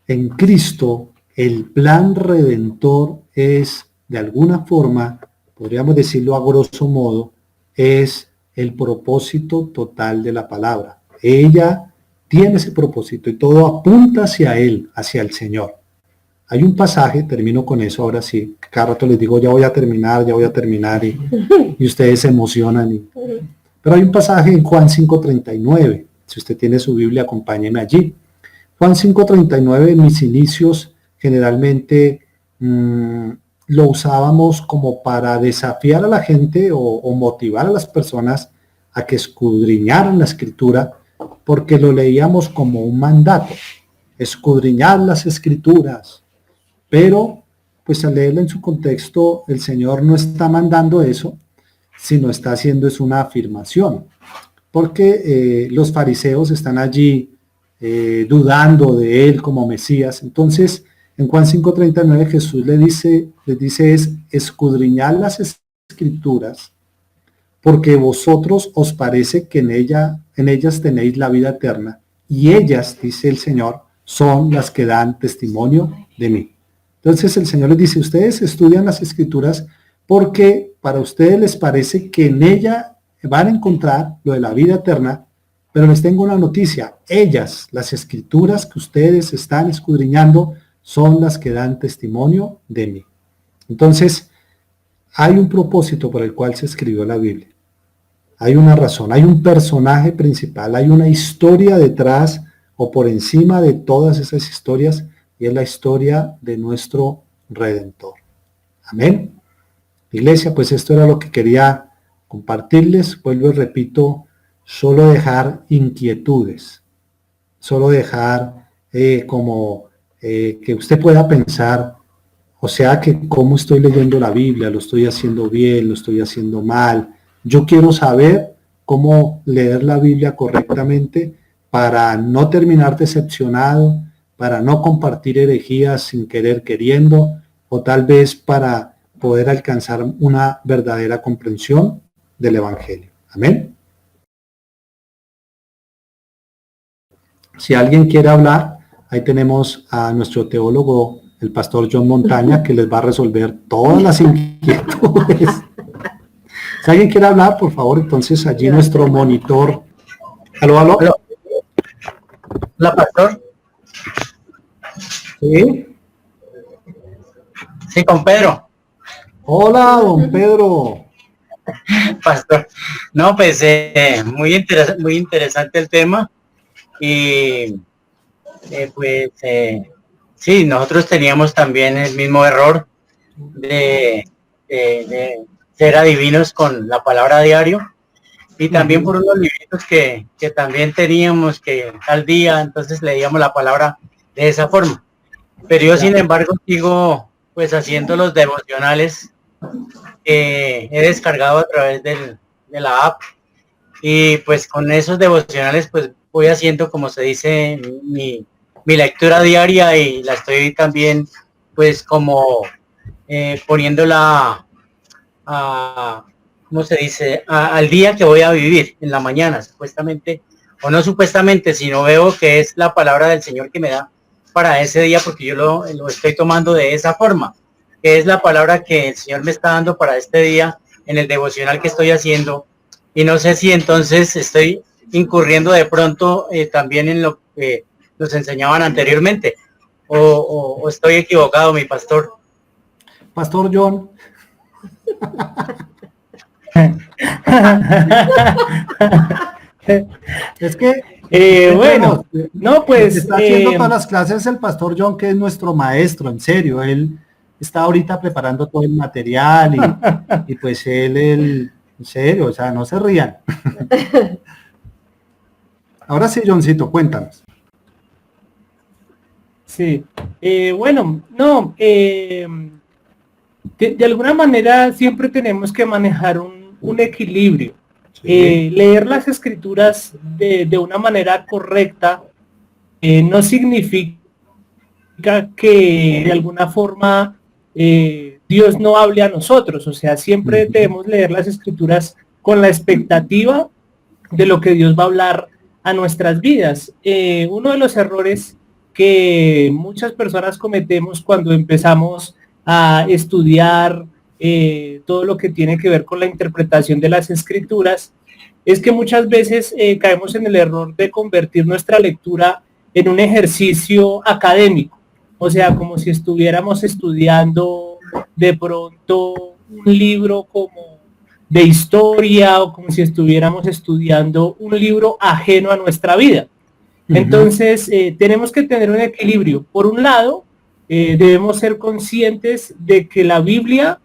en Cristo, el plan redentor es, de alguna forma, podríamos decirlo a grosso modo, es el propósito total de la palabra. Ella tiene ese propósito y todo apunta hacia él, hacia el Señor. Hay un pasaje, termino con eso ahora sí, cada rato les digo ya voy a terminar y ustedes se emocionan. Pero hay un pasaje en Juan 5:39, si usted tiene su Biblia acompáñeme allí. Juan 5:39 en mis inicios generalmente lo usábamos como para desafiar a la gente o motivar a las personas a que escudriñaran la escritura porque lo leíamos como un mandato, escudriñar las escrituras. Pero, pues al leerlo en su contexto, el Señor no está mandando eso, sino está haciendo es una afirmación. Porque los fariseos están allí dudando de él como Mesías. Entonces, en Juan 5:39 Jesús les dice es escudriñar las escrituras porque vosotros os parece que en ellas tenéis la vida eterna y ellas, dice el Señor, son las que dan testimonio de mí. Entonces el Señor les dice, ustedes estudian las escrituras porque para ustedes les parece que en ella van a encontrar lo de la vida eterna, pero les tengo una noticia, ellas, las escrituras que ustedes están escudriñando, son las que dan testimonio de mí. Entonces, hay un propósito por el cual se escribió la Biblia. Hay una razón, hay un personaje principal, hay una historia detrás o por encima de todas esas historias, y es la historia de nuestro Redentor. Amén. Iglesia, pues esto era lo que quería compartirles. Vuelvo y repito, solo dejar inquietudes, solo dejar que usted pueda pensar, o sea que cómo estoy leyendo la Biblia, lo estoy haciendo bien, lo estoy haciendo mal. Yo quiero saber cómo leer la Biblia correctamente para no terminar decepcionado, para no compartir herejías sin querer queriendo, o tal vez para poder alcanzar una verdadera comprensión del Evangelio. Amén. Si alguien quiere hablar, ahí tenemos a nuestro teólogo, el pastor John Montaña, que les va a resolver todas las inquietudes. Si alguien quiere hablar, por favor, entonces allí nuestro monitor. ¿Aló, aló?
¿La pastor?
Sí.
Sí, con Pedro.
Hola, don Pedro.
Pastor. No, pues muy interesante el tema. Y sí, nosotros teníamos también el mismo error de ser adivinos con la palabra a diario, y también por unos libritos que también teníamos que al día, entonces leíamos la palabra de esa forma. Pero yo, sin embargo, sigo pues haciendo los devocionales que he descargado a través de la app, y pues con esos devocionales pues voy haciendo, como se dice, mi lectura diaria, y la estoy también pues como poniéndola a, ¿cómo se dice? Al día que voy a vivir en la mañana, supuestamente, o no supuestamente, sino veo que es la palabra del Señor que me da para ese día, porque yo lo estoy tomando de esa forma, que es la palabra que el Señor me está dando para este día en el devocional que estoy haciendo. Y no sé si entonces estoy incurriendo de pronto también en lo que nos enseñaban anteriormente, o estoy equivocado, mi pastor.
Pastor John. Es que
bueno, no, pues
está haciendo todas las clases el pastor John, que es nuestro maestro, en serio. Él está ahorita preparando todo el material y pues él, en serio, o sea, no se rían. Ahora sí, Johncito, cuéntanos.
Sí, bueno, no, de alguna manera siempre tenemos que manejar un equilibrio. Sí. Leer las escrituras de una manera correcta no significa que de alguna forma Dios no hable a nosotros. O sea, siempre debemos leer las escrituras con la expectativa de lo que Dios va a hablar a nuestras vidas. Uno de los errores que muchas personas cometemos cuando empezamos a estudiar todo lo que tiene que ver con la interpretación de las escrituras, es que muchas veces caemos en el error de convertir nuestra lectura en un ejercicio académico, o sea, como si estuviéramos estudiando de pronto un libro como de historia, o como si estuviéramos estudiando un libro ajeno a nuestra vida. Entonces, tenemos que tener un equilibrio. Por un lado, debemos ser conscientes de que la Biblia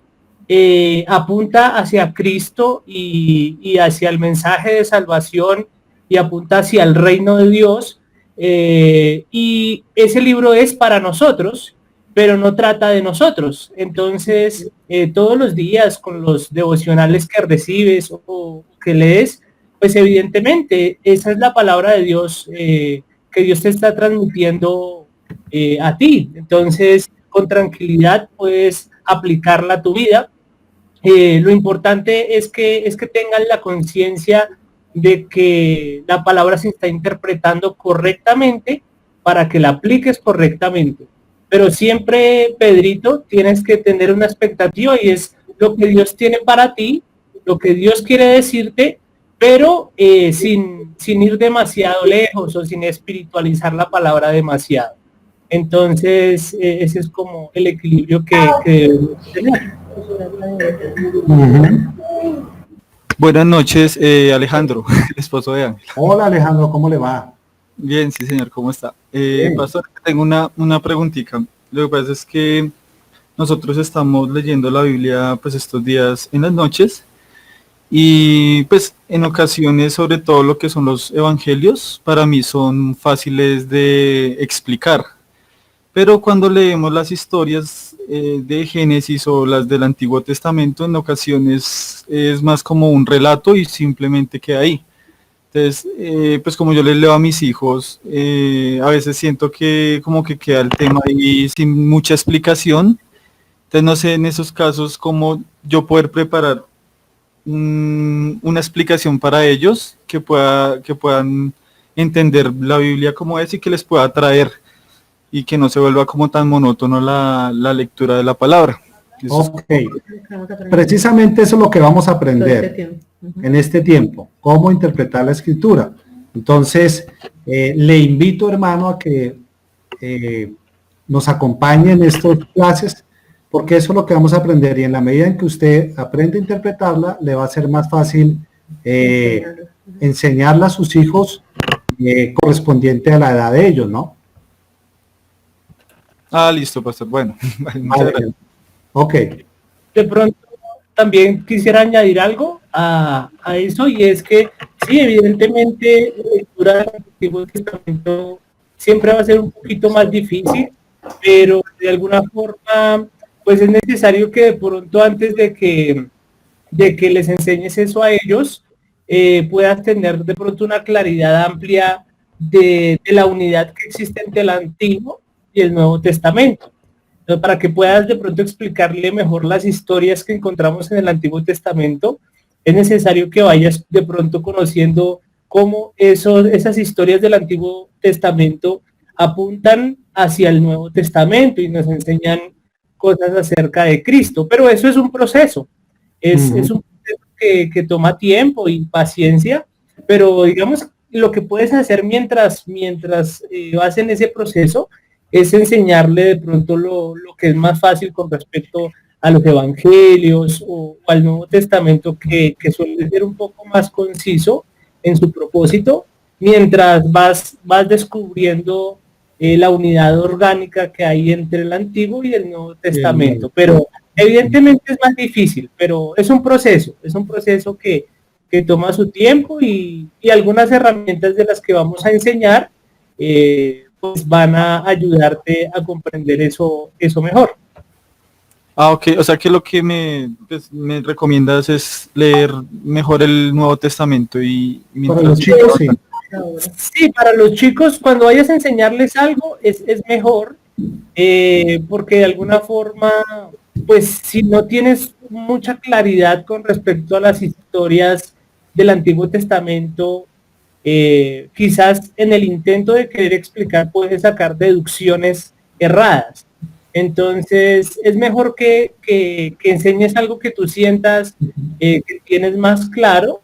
apunta hacia Cristo y hacia el mensaje de salvación, y apunta hacia el reino de Dios, y ese libro es para nosotros, pero no trata de nosotros. Entonces, todos los días con los devocionales que recibes o que lees, pues evidentemente esa es la palabra de Dios que Dios te está transmitiendo a ti. Entonces, con tranquilidad puedes aplicarla a tu vida. Lo importante es que tengas la conciencia de que la palabra se está interpretando correctamente para que la apliques correctamente. Pero siempre, Pedrito, tienes que tener una expectativa, y es lo que Dios tiene para ti, lo que Dios quiere decirte, pero sin ir demasiado lejos o sin espiritualizar la palabra demasiado. Entonces, ese es como el equilibrio que debemos tener.
Buenas noches, Alejandro, el esposo de Ángel.
Hola, Alejandro, ¿cómo le va?
Bien, sí, señor, ¿cómo está? Pastor, tengo una preguntita. Lo que pasa es que nosotros estamos leyendo la Biblia pues estos días en las noches, y pues en ocasiones, sobre todo lo que son los evangelios, para mí son fáciles de explicar. Pero cuando leemos las historias de Génesis o las del Antiguo Testamento, en ocasiones es más como un relato y simplemente queda ahí. Entonces, pues como yo les leo a mis hijos, a veces siento que como que queda el tema ahí sin mucha explicación. Entonces no sé en esos casos cómo yo poder preparar una explicación para ellos que puedan entender la Biblia como es y que les pueda atraer, y que no se vuelva como tan monótono la lectura de la palabra.
Ok, precisamente eso es lo que vamos a aprender en este tiempo, cómo interpretar la escritura. Entonces, le invito, hermano, a que nos acompañe en estas clases, porque eso es lo que vamos a aprender, y en la medida en que usted aprende a interpretarla, le va a ser más fácil enseñarla a sus hijos correspondiente a la edad de ellos, ¿no?
Ah, listo, pastor. Bueno, vale, muchas
Vale.
gracias.
Ok.
De pronto también quisiera añadir algo a eso, y es que sí, evidentemente la lectura del Antiguo Testamento siempre va a ser un poquito más difícil, pero de alguna forma pues es necesario que de pronto antes de que les enseñes eso a ellos, puedas tener de pronto una claridad amplia de la unidad que existe entre el Antiguo y el Nuevo Testamento. Entonces, para que puedas de pronto explicarle mejor las historias que encontramos en el Antiguo Testamento, es necesario que vayas de pronto conociendo cómo esas historias del Antiguo Testamento apuntan hacia el Nuevo Testamento y nos enseñan cosas acerca de Cristo. Pero eso es un proceso, es un proceso que toma tiempo y paciencia, pero digamos, lo que puedes hacer mientras vas en ese proceso es enseñarle de pronto lo que es más fácil con respecto a los evangelios o al Nuevo Testamento, que suele ser un poco más conciso en su propósito, mientras vas descubriendo la unidad orgánica que hay entre el Antiguo y el Nuevo Testamento. Pero evidentemente es más difícil, pero es un proceso que toma su tiempo, y algunas herramientas de las que vamos a enseñar pues van a ayudarte a comprender eso mejor.
Ah, ok. O sea que lo que me recomiendas es leer mejor el Nuevo Testamento y
Para los chicos, sí.
Sí, para los chicos, cuando vayas a enseñarles algo, es mejor, porque de alguna forma, pues si no tienes mucha claridad con respecto a las historias del Antiguo Testamento, quizás en el intento de querer explicar puedes sacar deducciones erradas. Entonces es mejor que enseñes algo que tú sientas que tienes más claro,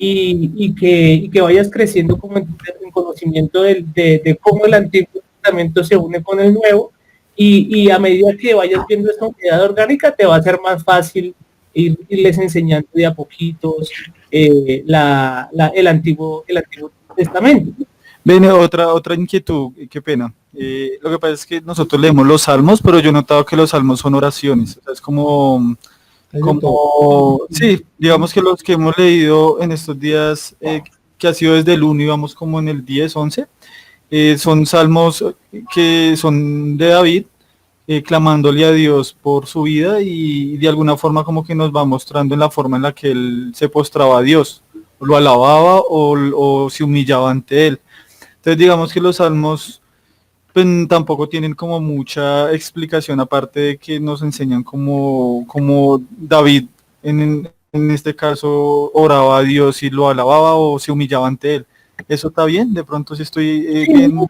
y que vayas creciendo como en conocimiento de cómo el Antiguo Testamento se une con el Nuevo, y a medida que vayas viendo esta unidad orgánica te va a ser más fácil irles enseñando de a poquitos el Antiguo Testamento.
Viene otra inquietud, qué pena. Lo que pasa es que nosotros leemos los salmos, pero yo he notado que los salmos son oraciones. O sea, es como, sí, digamos que los que hemos leído en estos días, que ha sido desde el 1 y vamos como en el 10, 11, son salmos que son de David, clamándole a Dios por su vida, y de alguna forma como que nos va mostrando en la forma en la que él se postraba a Dios, lo alababa o se humillaba ante él. Entonces digamos que los salmos pues, tampoco tienen como mucha explicación, aparte de que nos enseñan como David en este caso oraba a Dios y lo alababa o se humillaba ante él. ¿Eso está bien? De pronto si estoy bien, o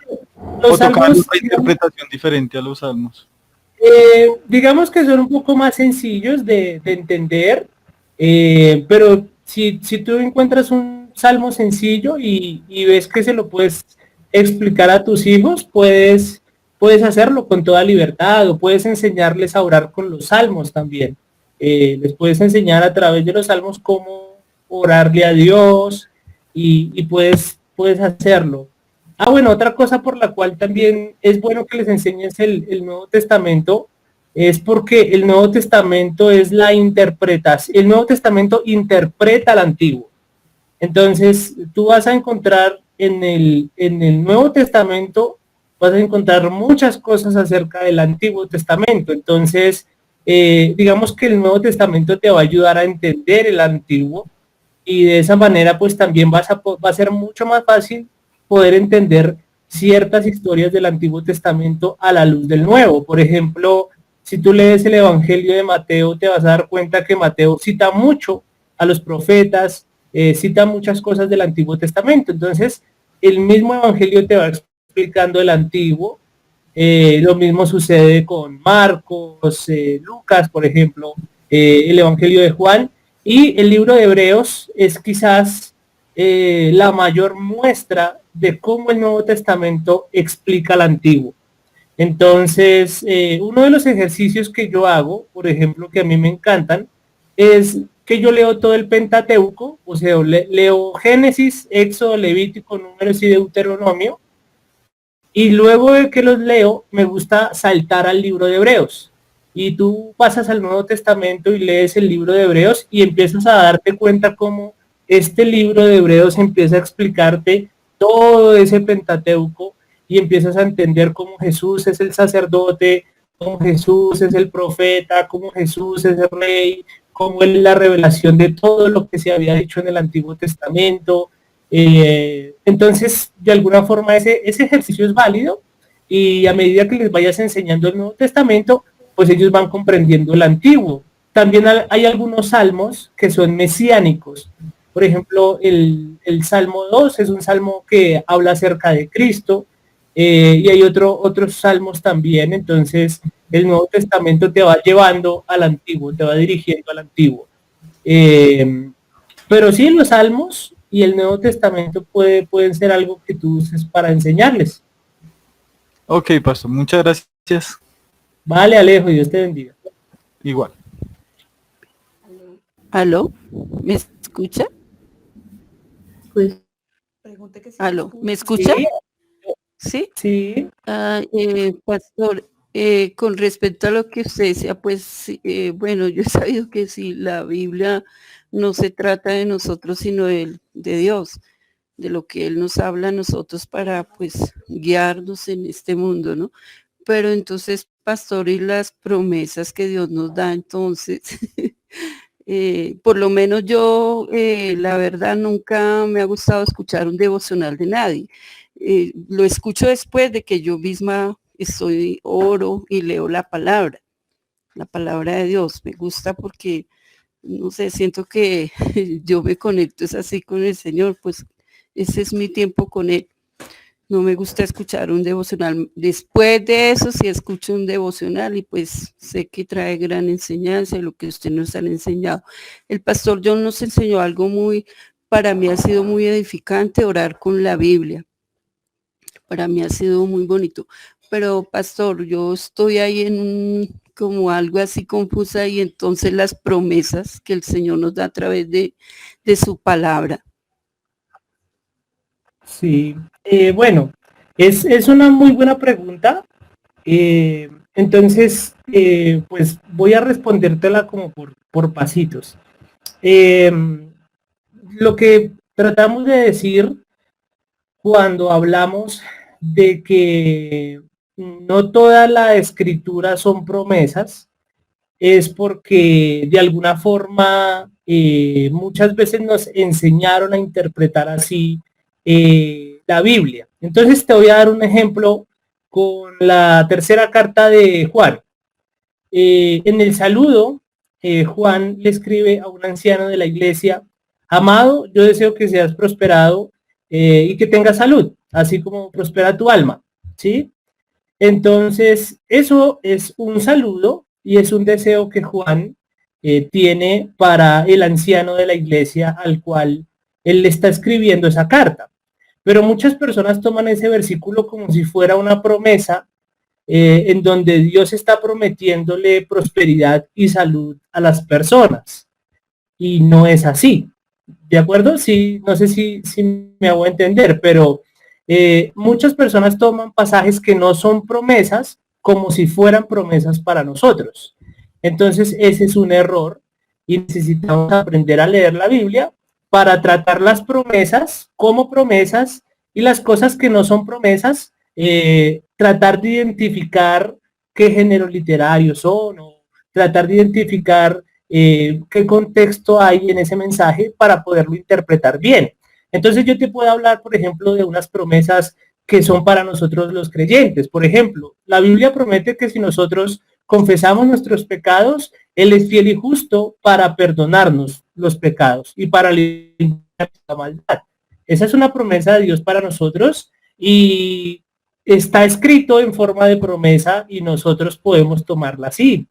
tocar otra interpretación diferente a los salmos.
Digamos que son un poco más sencillos de entender, pero si tú encuentras un salmo sencillo y ves que se lo puedes explicar a tus hijos, puedes hacerlo con toda libertad, o puedes enseñarles a orar con los salmos también. Les puedes enseñar a través de los salmos cómo orarle a Dios, y puedes hacerlo. Ah, bueno, otra cosa por la cual también es bueno que les enseñes el Nuevo Testamento es porque el Nuevo Testamento es la interpretación. El Nuevo Testamento interpreta al Antiguo. Entonces, tú vas a encontrar en el Nuevo Testamento, vas a encontrar muchas cosas acerca del Antiguo Testamento. Entonces, digamos que el Nuevo Testamento te va a ayudar a entender el Antiguo, y de esa manera, pues también va a ser mucho más fácil poder entender ciertas historias del Antiguo Testamento a la luz del Nuevo. Por ejemplo, si tú lees el Evangelio de Mateo, te vas a dar cuenta que Mateo cita mucho a los profetas, cita muchas cosas del Antiguo Testamento. Entonces, el mismo Evangelio te va explicando el Antiguo. Lo mismo sucede con Marcos, Lucas, por ejemplo, el Evangelio de Juan, y el libro de Hebreos es quizás la mayor muestra de cómo el Nuevo Testamento explica el Antiguo. Entonces, uno de los ejercicios que yo hago, por ejemplo, que a mí me encantan, es que yo leo todo el Pentateuco, o sea, leo Génesis, Éxodo, Levítico, Números y Deuteronomio, Y luego de que los leo, me gusta saltar al libro de Hebreos. Y tú pasas al Nuevo Testamento y lees el libro de Hebreos y empiezas a darte cuenta cómo este libro de Hebreos empieza a explicarte todo ese Pentateuco y empiezas a entender cómo Jesús es el sacerdote, cómo Jesús es el profeta, cómo Jesús es el rey, cómo es la revelación de todo lo que se había dicho en el Antiguo Testamento. Entonces, de alguna forma, ese ejercicio es válido y a medida que les vayas enseñando el Nuevo Testamento, pues ellos van comprendiendo el Antiguo. También hay algunos salmos que son mesiánicos. Por ejemplo, el Salmo 2 es un salmo que habla acerca de Cristo, y hay otros salmos también. Entonces, el Nuevo Testamento te va llevando al Antiguo, te va dirigiendo al Antiguo. Pero sí, los salmos y el Nuevo Testamento pueden ser algo que tú uses para enseñarles.
Ok, pastor, muchas gracias.
Vale, Alejo, Dios te bendiga.
Igual.
¿Aló? ¿Me escucha?
Pues,
¿Aló? ¿Me escucha?
Sí.
¿Sí?
Sí.
Pastor, con respecto a lo que usted decía, pues, bueno, yo he sabido que si la Biblia no se trata de nosotros, sino de Dios, de lo que Él nos habla a nosotros para, pues, guiarnos en este mundo, ¿no? Pero entonces, pastor, y las promesas que Dios nos da, entonces, por lo menos yo, la verdad, nunca me ha gustado escuchar un devocional de nadie. Lo escucho después de que yo misma oro y leo la palabra de Dios. Me gusta porque, no sé, siento que yo me conecto, es así con el Señor, pues ese es mi tiempo con Él. No me gusta escuchar un devocional. Después de eso sí escucho un devocional y pues sé que trae gran enseñanza lo que usted nos han enseñado. El pastor John nos enseñó algo para mí ha sido muy edificante, orar con la Biblia. Para mí ha sido muy bonito. Pero pastor, yo estoy ahí como algo así confusa y entonces las promesas que el Señor nos da a través de su palabra.
Sí, bueno, es una muy buena pregunta. Entonces, pues voy a respondértela como por pasitos. Lo que tratamos de decir cuando hablamos de que no toda la escritura son promesas, es porque de alguna forma muchas veces nos enseñaron a interpretar así la Biblia. Entonces te voy a dar un ejemplo con la tercera carta de Juan. En el saludo, Juan le escribe a un anciano de la iglesia: amado, yo deseo que seas prosperado y que tengas salud, así como prospera tu alma, ¿sí? Entonces, eso es un saludo y es un deseo que Juan tiene para el anciano de la iglesia al cual él le está escribiendo esa carta. Pero muchas personas toman ese versículo como si fuera una promesa en donde Dios está prometiéndole prosperidad y salud a las personas. Y no es así. ¿De acuerdo? Sí, no sé si me hago entender, pero muchas personas toman pasajes que no son promesas como si fueran promesas para nosotros. Entonces ese es un error y necesitamos aprender a leer la Biblia para tratar las promesas como promesas y las cosas que no son promesas, tratar de identificar qué género literario son o tratar de identificar qué contexto hay en ese mensaje para poderlo interpretar bien. Entonces yo te puedo hablar, por ejemplo, de unas promesas que son para nosotros los creyentes. Por ejemplo, la Biblia promete que si nosotros confesamos nuestros pecados, Él es fiel y justo para perdonarnos los pecados y para limpiar la maldad. Esa es una promesa de Dios para nosotros y está escrito en forma de promesa y nosotros podemos tomarla así.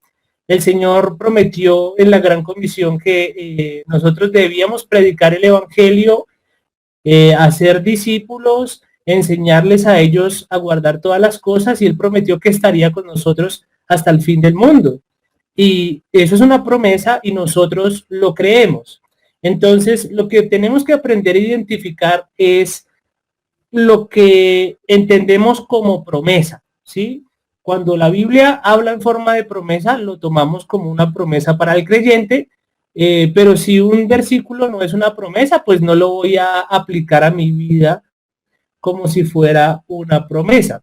El Señor prometió en la gran comisión que nosotros debíamos predicar el evangelio, hacer discípulos, enseñarles a ellos a guardar todas las cosas, y Él prometió que estaría con nosotros hasta el fin del mundo. Y eso es una promesa y nosotros lo creemos. Entonces, lo que tenemos que aprender a identificar es lo que entendemos como promesa, ¿sí? Cuando la Biblia habla en forma de promesa, lo tomamos como una promesa para el creyente, pero si un versículo no es una promesa, pues no lo voy a aplicar a mi vida como si fuera una promesa.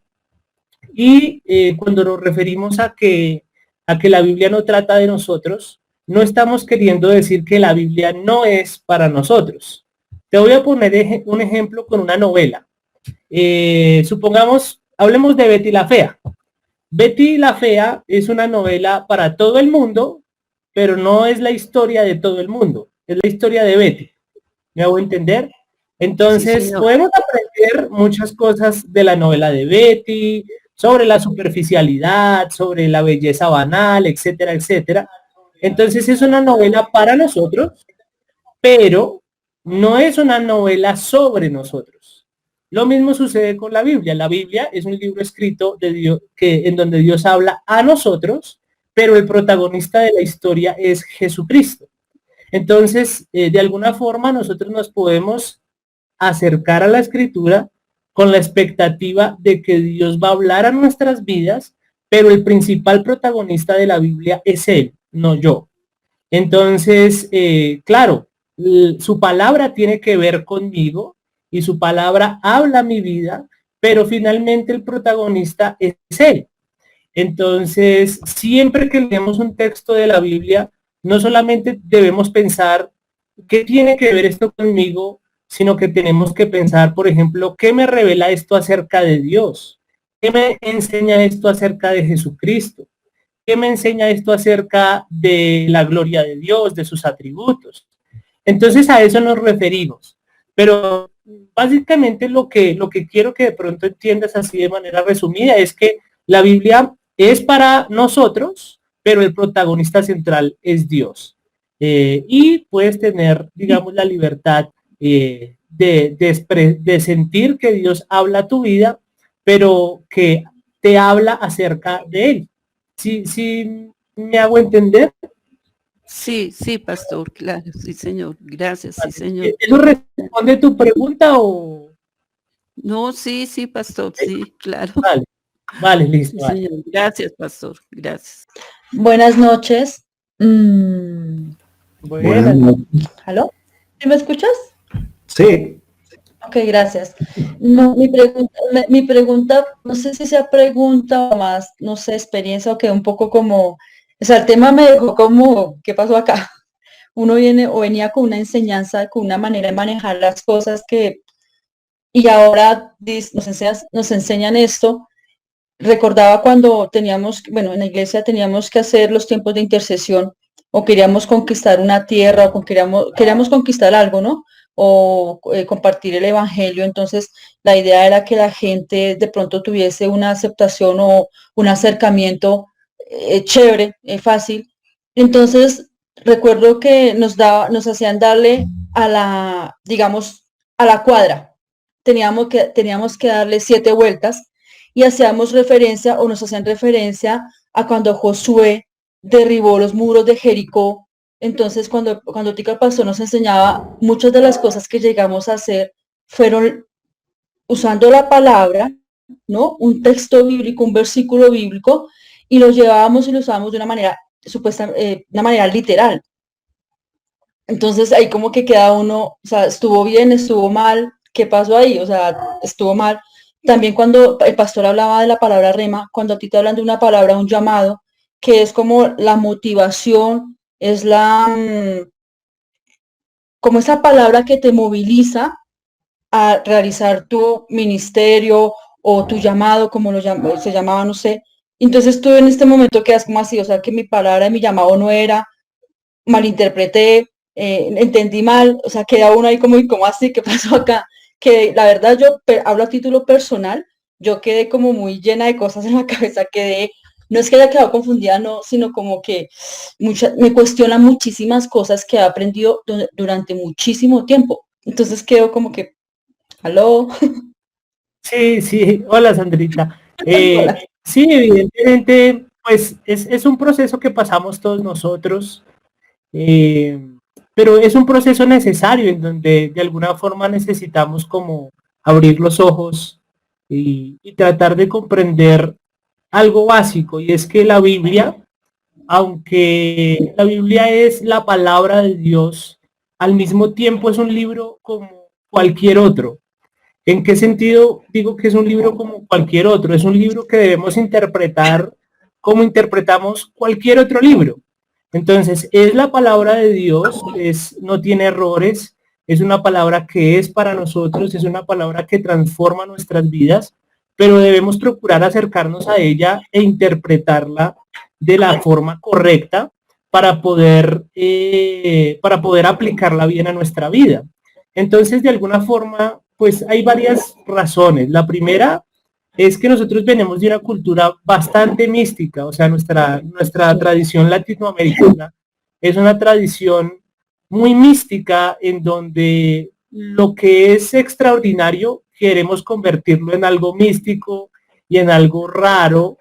Y cuando nos referimos a que la Biblia no trata de nosotros, no estamos queriendo decir que la Biblia no es para nosotros. Te voy a poner un ejemplo con una novela. Supongamos, hablemos de Betty la Fea. Betty la Fea es una novela para todo el mundo, pero no es la historia de todo el mundo, es la historia de Betty. ¿Me hago entender? Entonces,
Sí,
podemos aprender muchas cosas de la novela de Betty, sobre la superficialidad, sobre la belleza banal, etcétera, etcétera. Entonces, es una novela para nosotros, pero no es una novela sobre nosotros. Lo mismo sucede con la Biblia. La Biblia es un libro escrito de Dios, en donde Dios habla a nosotros, pero el protagonista de la historia es Jesucristo. Entonces, de alguna forma nosotros nos podemos acercar a la escritura con la expectativa de que Dios va a hablar a nuestras vidas, pero el principal protagonista de la Biblia es Él, no yo. Entonces, claro, su palabra tiene que ver conmigo y su palabra habla mi vida, pero finalmente el protagonista es Él. Entonces, siempre que leemos un texto de la Biblia, no solamente debemos pensar qué tiene que ver esto conmigo, sino que tenemos que pensar, por ejemplo, ¿qué me revela esto acerca de Dios? ¿Qué me enseña esto acerca de Jesucristo? ¿Qué me enseña esto acerca de la gloria de Dios, de sus atributos? Entonces a eso nos referimos. Pero básicamente lo que quiero que de pronto entiendas así de manera resumida es que la Biblia es para nosotros, pero el protagonista central es Dios. Y puedes tener, digamos, la libertad de sentir que Dios habla a tu vida, pero que te habla acerca de Él. Sí, me hago entender.
sí, pastor, claro, sí, señor. Gracias, sí, señor.
¿Eso responde tu pregunta o...?
No, sí, pastor, sí, claro.
Vale, listo.
Sí, señor. Gracias, pastor. Gracias.
Buenas noches.
Bueno,
¿Aló? ¿Sí me escuchas?
Sí.
Ok, gracias. No, mi pregunta, no sé si sea pregunta o más, no sé, experiencia o que un poco como, o sea, el tema me dejó como, ¿qué pasó acá? Uno viene o venía con una enseñanza, con una manera de manejar las cosas y ahora nos enseñan esto. Recordaba cuando teníamos, bueno, en la iglesia teníamos que hacer los tiempos de intercesión o queríamos conquistar una tierra o queríamos conquistar algo, ¿no? O compartir el evangelio. Entonces, la idea era que la gente de pronto tuviese una aceptación o un acercamiento chévere, fácil. Entonces, recuerdo que nos hacían darle digamos, a la cuadra. Teníamos que darle 7 vueltas y hacíamos referencia o nos hacían referencia a cuando Josué derribó los muros de Jericó. Entonces, cuando Tica el Pastor nos enseñaba, muchas de las cosas que llegamos a hacer fueron usando la palabra, ¿no? Un texto bíblico, un versículo bíblico, y lo llevábamos y lo usábamos de una manera una manera literal. Entonces ahí como que queda uno, o sea, estuvo bien, estuvo mal, ¿qué pasó ahí? O sea, estuvo mal. También cuando el pastor hablaba de la palabra rema, cuando a ti te hablan de una palabra, un llamado, que es como la motivación, es como esa palabra que te moviliza a realizar tu ministerio o tu llamado, como se llamaba, no sé. Entonces tú en este momento quedas como así, o sea, que mi palabra, mi llamado no era, malinterpreté, entendí mal, o sea, queda uno ahí como así, ¿qué pasó acá? Que la verdad yo hablo a título personal, yo quedé como muy llena de cosas en la cabeza, no es que haya quedado confundida, no, sino como que me cuestiona muchísimas cosas que he aprendido durante muchísimo tiempo. Entonces quedo como que, ¿aló?
Sí, hola Sandrita.
Hola.
Sí, evidentemente, pues es un proceso que pasamos todos nosotros, pero es un proceso necesario en donde de alguna forma necesitamos como abrir los ojos y tratar de comprender algo básico, y es que la Biblia, aunque la Biblia es la palabra de Dios, al mismo tiempo es un libro como cualquier otro. ¿En qué sentido digo que es un libro como cualquier otro? Es un libro que debemos interpretar como interpretamos cualquier otro libro. Entonces, es la palabra de Dios, no tiene errores, es una palabra que es para nosotros, es una palabra que transforma nuestras vidas, pero debemos procurar acercarnos a ella e interpretarla de la forma correcta para poder aplicarla bien a nuestra vida. Entonces, de alguna forma, pues hay varias razones. La primera es que nosotros venimos de una cultura bastante mística, o sea, nuestra tradición latinoamericana es una tradición muy mística en donde lo que es extraordinario queremos convertirlo en algo místico y en algo raro,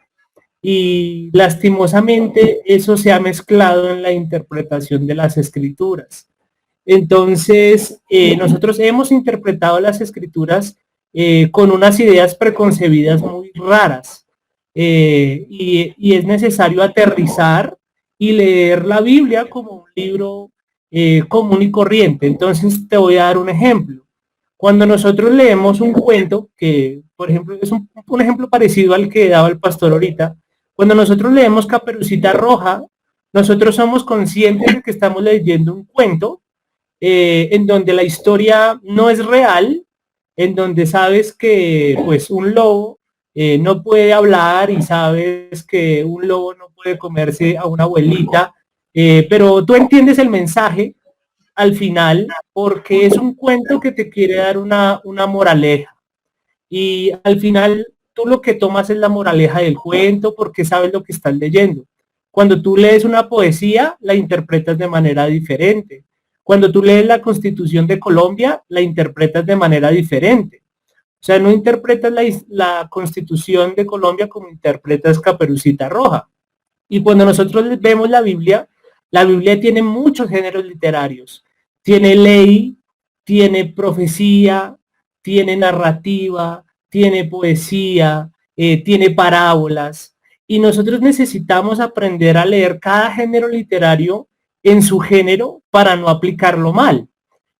y lastimosamente eso se ha mezclado en la interpretación de las escrituras. Entonces, nosotros hemos interpretado las escrituras con unas ideas preconcebidas muy raras, y es necesario aterrizar y leer la Biblia como un libro común y corriente. Entonces, te voy a dar un ejemplo. Cuando nosotros leemos un cuento, que por ejemplo es un ejemplo parecido al que daba el pastor ahorita, cuando nosotros leemos Caperucita Roja, nosotros somos conscientes de que estamos leyendo un cuento en donde la historia no es real, en donde sabes que pues un lobo no puede hablar, y sabes que un lobo no puede comerse a una abuelita, pero tú entiendes el mensaje al final porque es un cuento que te quiere dar una moraleja, y al final tú lo que tomas es la moraleja del cuento porque sabes lo que estás leyendo. Cuando tú lees una poesía, la interpretas de manera diferente. Cuando tú lees la Constitución de Colombia, la interpretas de manera diferente. O sea, no interpretas la Constitución de Colombia como interpretas Caperucita Roja. Y cuando nosotros vemos la Biblia tiene muchos géneros literarios. Tiene ley, tiene profecía, tiene narrativa, tiene poesía, tiene parábolas. Y nosotros necesitamos aprender a leer cada género literario en su género para no aplicarlo mal.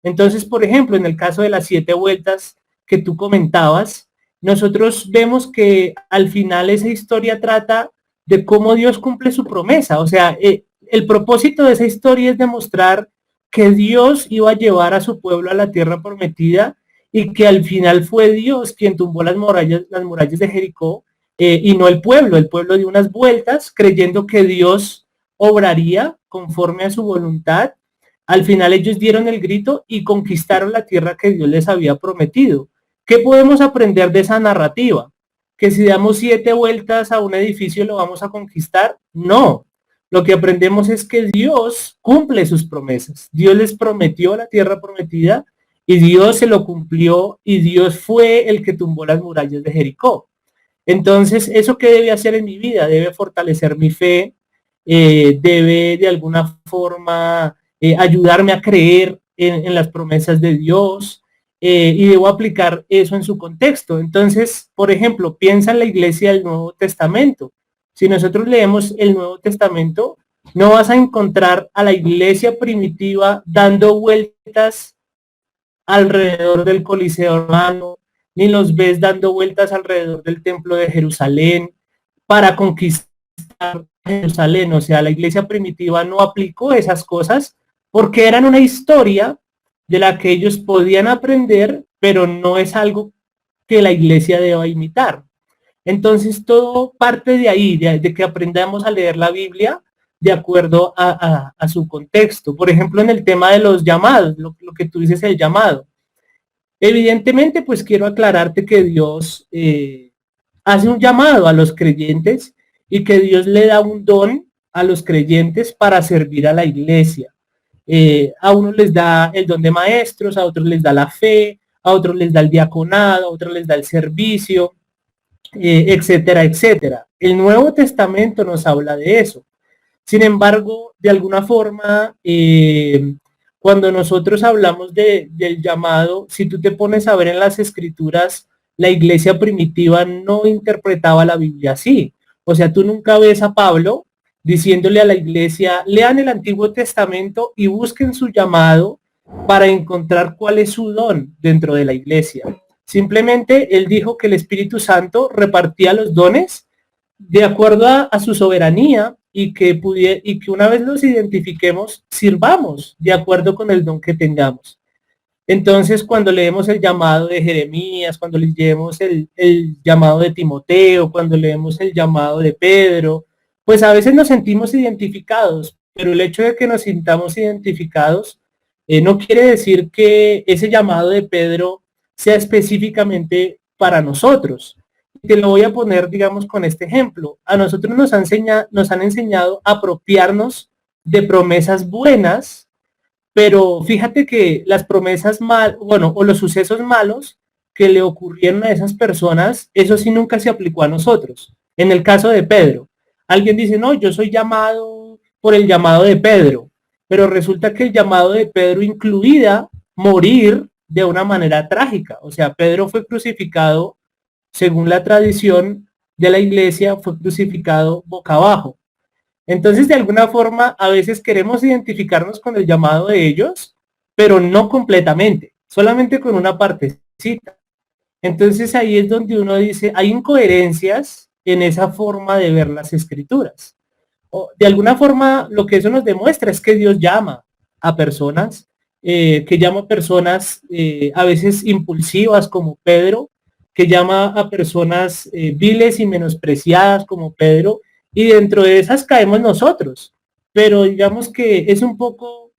Entonces, por ejemplo, en el caso de las 7 vueltas que tú comentabas, nosotros vemos que al final esa historia trata de cómo Dios cumple su promesa. O sea, el propósito de esa historia es demostrar que Dios iba a llevar a su pueblo a la tierra prometida, y que al final fue Dios quien tumbó las murallas de Jericó, y no el pueblo. El pueblo dio unas vueltas creyendo que Dios obraría conforme a su voluntad. Al final ellos dieron el grito y conquistaron la tierra que Dios les había prometido. ¿Qué podemos aprender de esa narrativa? ¿Que si damos 7 vueltas a un edificio lo vamos a conquistar? No. Lo que aprendemos es que Dios cumple sus promesas. Dios les prometió la tierra prometida y Dios se lo cumplió, y Dios fue el que tumbó las murallas de Jericó. Entonces, ¿eso qué debe hacer en mi vida? Debe fortalecer mi fe, debe de alguna forma ayudarme a creer en las promesas de Dios, y debo aplicar eso en su contexto. Entonces, por ejemplo, piensa en la iglesia del Nuevo Testamento. Si nosotros leemos el Nuevo Testamento, no vas a encontrar a la iglesia primitiva dando vueltas alrededor del Coliseo Romano, ni los ves dando vueltas alrededor del Templo de Jerusalén para conquistar Jerusalén. O sea, la iglesia primitiva no aplicó esas cosas porque eran una historia de la que ellos podían aprender, pero no es algo que la iglesia deba imitar. Entonces todo parte de ahí, de que aprendamos a leer la Biblia de acuerdo a su contexto. Por ejemplo, en el tema de los llamados, lo que tú dices, el llamado. Evidentemente, pues quiero aclararte que Dios hace un llamado a los creyentes, y que Dios le da un don a los creyentes para servir a la iglesia. A unos les da el don de maestros, a otros les da la fe, a otros les da el diaconado, a otros les da el servicio, etcétera, etcétera. El Nuevo Testamento nos habla de eso. Sin embargo, de alguna forma, cuando nosotros hablamos del llamado, si tú te pones a ver en las escrituras, la iglesia primitiva no interpretaba la Biblia así. O sea, tú nunca ves a Pablo diciéndole a la iglesia, lean el Antiguo Testamento y busquen su llamado para encontrar cuál es su don dentro de la iglesia. Simplemente él dijo que el Espíritu Santo repartía los dones de acuerdo a su soberanía y que una vez los identifiquemos, sirvamos de acuerdo con el don que tengamos. Entonces, cuando leemos el llamado de Jeremías, cuando leemos el llamado de Timoteo, cuando leemos el llamado de Pedro, pues a veces nos sentimos identificados, pero el hecho de que nos sintamos identificados no quiere decir que ese llamado de Pedro sea específicamente para nosotros. Te lo voy a poner, digamos, con este ejemplo. A nosotros nos han enseñado a apropiarnos de promesas buenas, pero fíjate que las promesas o los sucesos malos que le ocurrieron a esas personas, eso sí nunca se aplicó a nosotros. En el caso de Pedro, alguien dice, no, yo soy llamado por el llamado de Pedro, pero resulta que el llamado de Pedro incluía morir de una manera trágica. O sea, Pedro fue crucificado, según la tradición de la iglesia, fue crucificado boca abajo. Entonces, de alguna forma, a veces queremos identificarnos con el llamado de ellos, pero no completamente, solamente con una partecita. Entonces, ahí es donde uno dice, hay incoherencias en esa forma de ver las escrituras. De alguna forma, lo que eso nos demuestra es que Dios llama a personas, que llama a personas a veces impulsivas como Pedro, que llama a personas viles y menospreciadas como Pedro, y dentro de esas caemos nosotros. Pero digamos que es un poco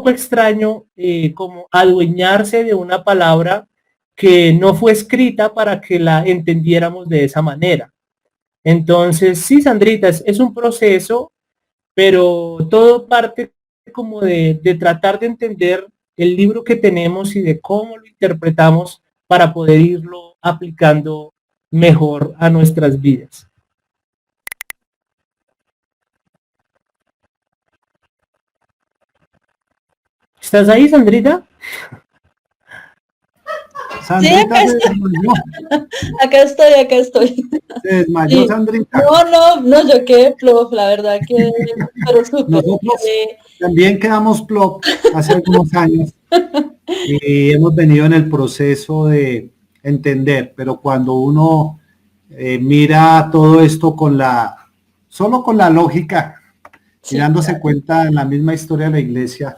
extraño como adueñarse de una palabra que no fue escrita para que la entendiéramos de esa manera. Entonces, sí, Sandrita, es un proceso, pero todo parte como de tratar de entender el libro que tenemos y de cómo lo interpretamos para poder irlo aplicando mejor a nuestras vidas. ¿Estás ahí, Sandrita?
Sandrita
Sí,
se desmayó.
Acá estoy.
Se desmayó,
Sí.
Sandrita.
No, yo quedé plof, la verdad que, pero súper.
Nosotros también quedamos plop hace algunos años y hemos venido en el proceso de entender, pero cuando uno mira todo esto solo con la lógica y
Sí,
dándose
claro.
cuenta en la misma historia de la iglesia,